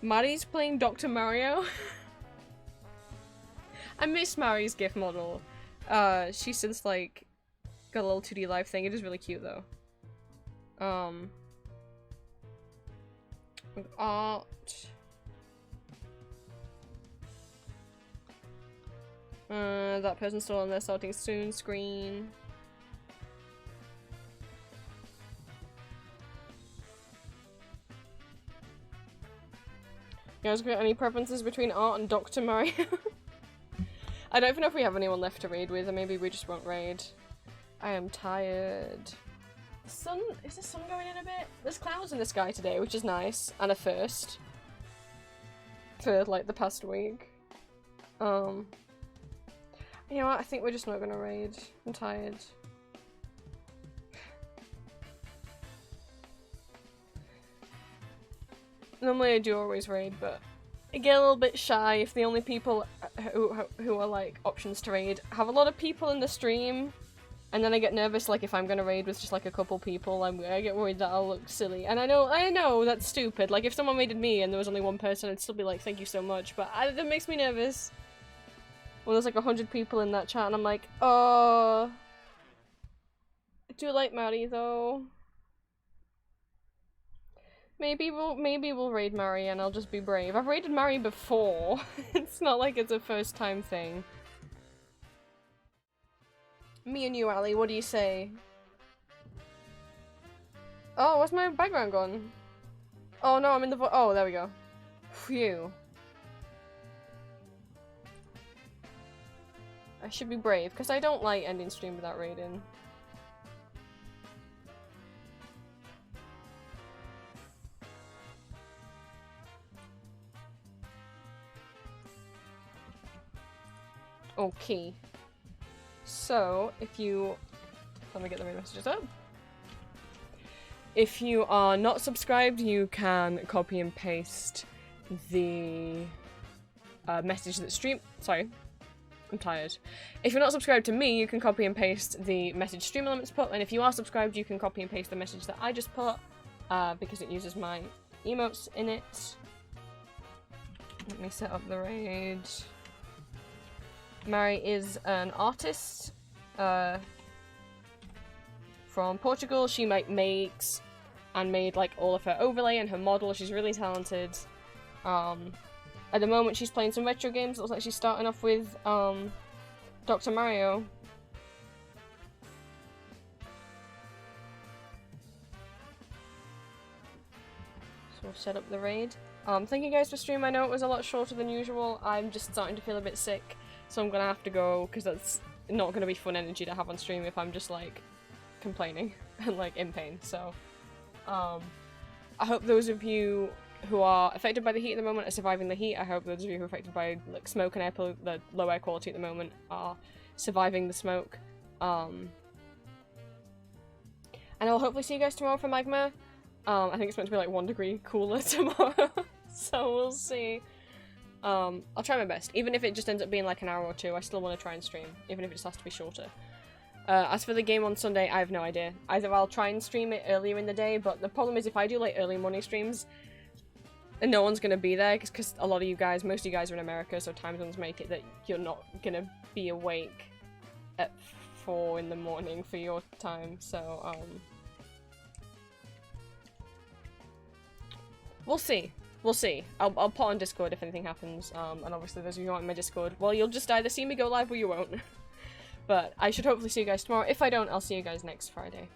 Maddie's playing Dr. Mario. I miss Mari's GIF model. She's since like got a little 2D live thing. It is really cute though. With art. That person's still on their starting soon screen. You guys got any preferences between art and Dr. Mario? I don't even know if we have anyone left to raid with, or maybe we just won't raid. I am tired. The sun, is the sun going in a bit? There's clouds in the sky today, which is nice, and a first. For like the past week. You know what, I think we're just not gonna raid. I'm tired. Normally I do always raid, but I get a little bit shy if the only people who are like options to raid have a lot of people in the stream, and then I get nervous like if I'm gonna raid with just like a couple people, I get worried that I'll look silly. And I know that's stupid. Like if someone raided me and there was only one person, I'd still be like, thank you so much, but that makes me nervous. When there's like 100 people in that chat and I'm like, oh, I do like Maddie though. Maybe we'll raid Mari and I'll just be brave. I've raided Mari before. It's not like it's a first time thing. Me and you, Ali, what do you say? Oh, where's my background gone? Oh no, I'm in the oh, there we go. Phew. I should be brave, because I don't like ending stream without raiding. Okay. So, if you... Let me get the main messages up. If you are not subscribed, you can copy and paste the message that stream... Sorry. I'm tired. If you're not subscribed to me, you can copy and paste the message Stream Elements put, and if you are subscribed, you can copy and paste the message that I just put, because it uses my emotes in it. Let me set up the raid. Mary is an artist from Portugal. She makes and made like all of her overlay and her model. She's really talented. At the moment she's playing some retro games. It looks like she's starting off with Dr. Mario. So we'll set up the raid. Thank you guys for streaming. I know it was a lot shorter than usual. I'm just starting to feel a bit sick, so I'm gonna have to go because that's not gonna be fun energy to have on stream if I'm just like complaining and like in pain. So I hope those of you who are affected by the heat at the moment are surviving the heat. I hope those of you who are affected by like smoke and air the low air quality at the moment are surviving the smoke. And I'll hopefully see you guys tomorrow for Magma. I think it's meant to be like 1 degree cooler tomorrow, so we'll see. I'll try my best. Even if it just ends up being like an hour or two, I still want to try and stream, even if it just has to be shorter. As for the game on Sunday, I have no idea. Either I'll try and stream it earlier in the day, but the problem is if I do like early morning streams, and no one's gonna be there, because a lot of you guys, most of you guys are in America, so time zones make it that you're not gonna be awake at 4 in the morning for your time, so, we'll see. We'll see. I'll put on Discord if anything happens, and obviously those of you who aren't in my Discord, well, you'll just either see me go live or you won't. But I should hopefully see you guys tomorrow. If I don't, I'll see you guys next Friday.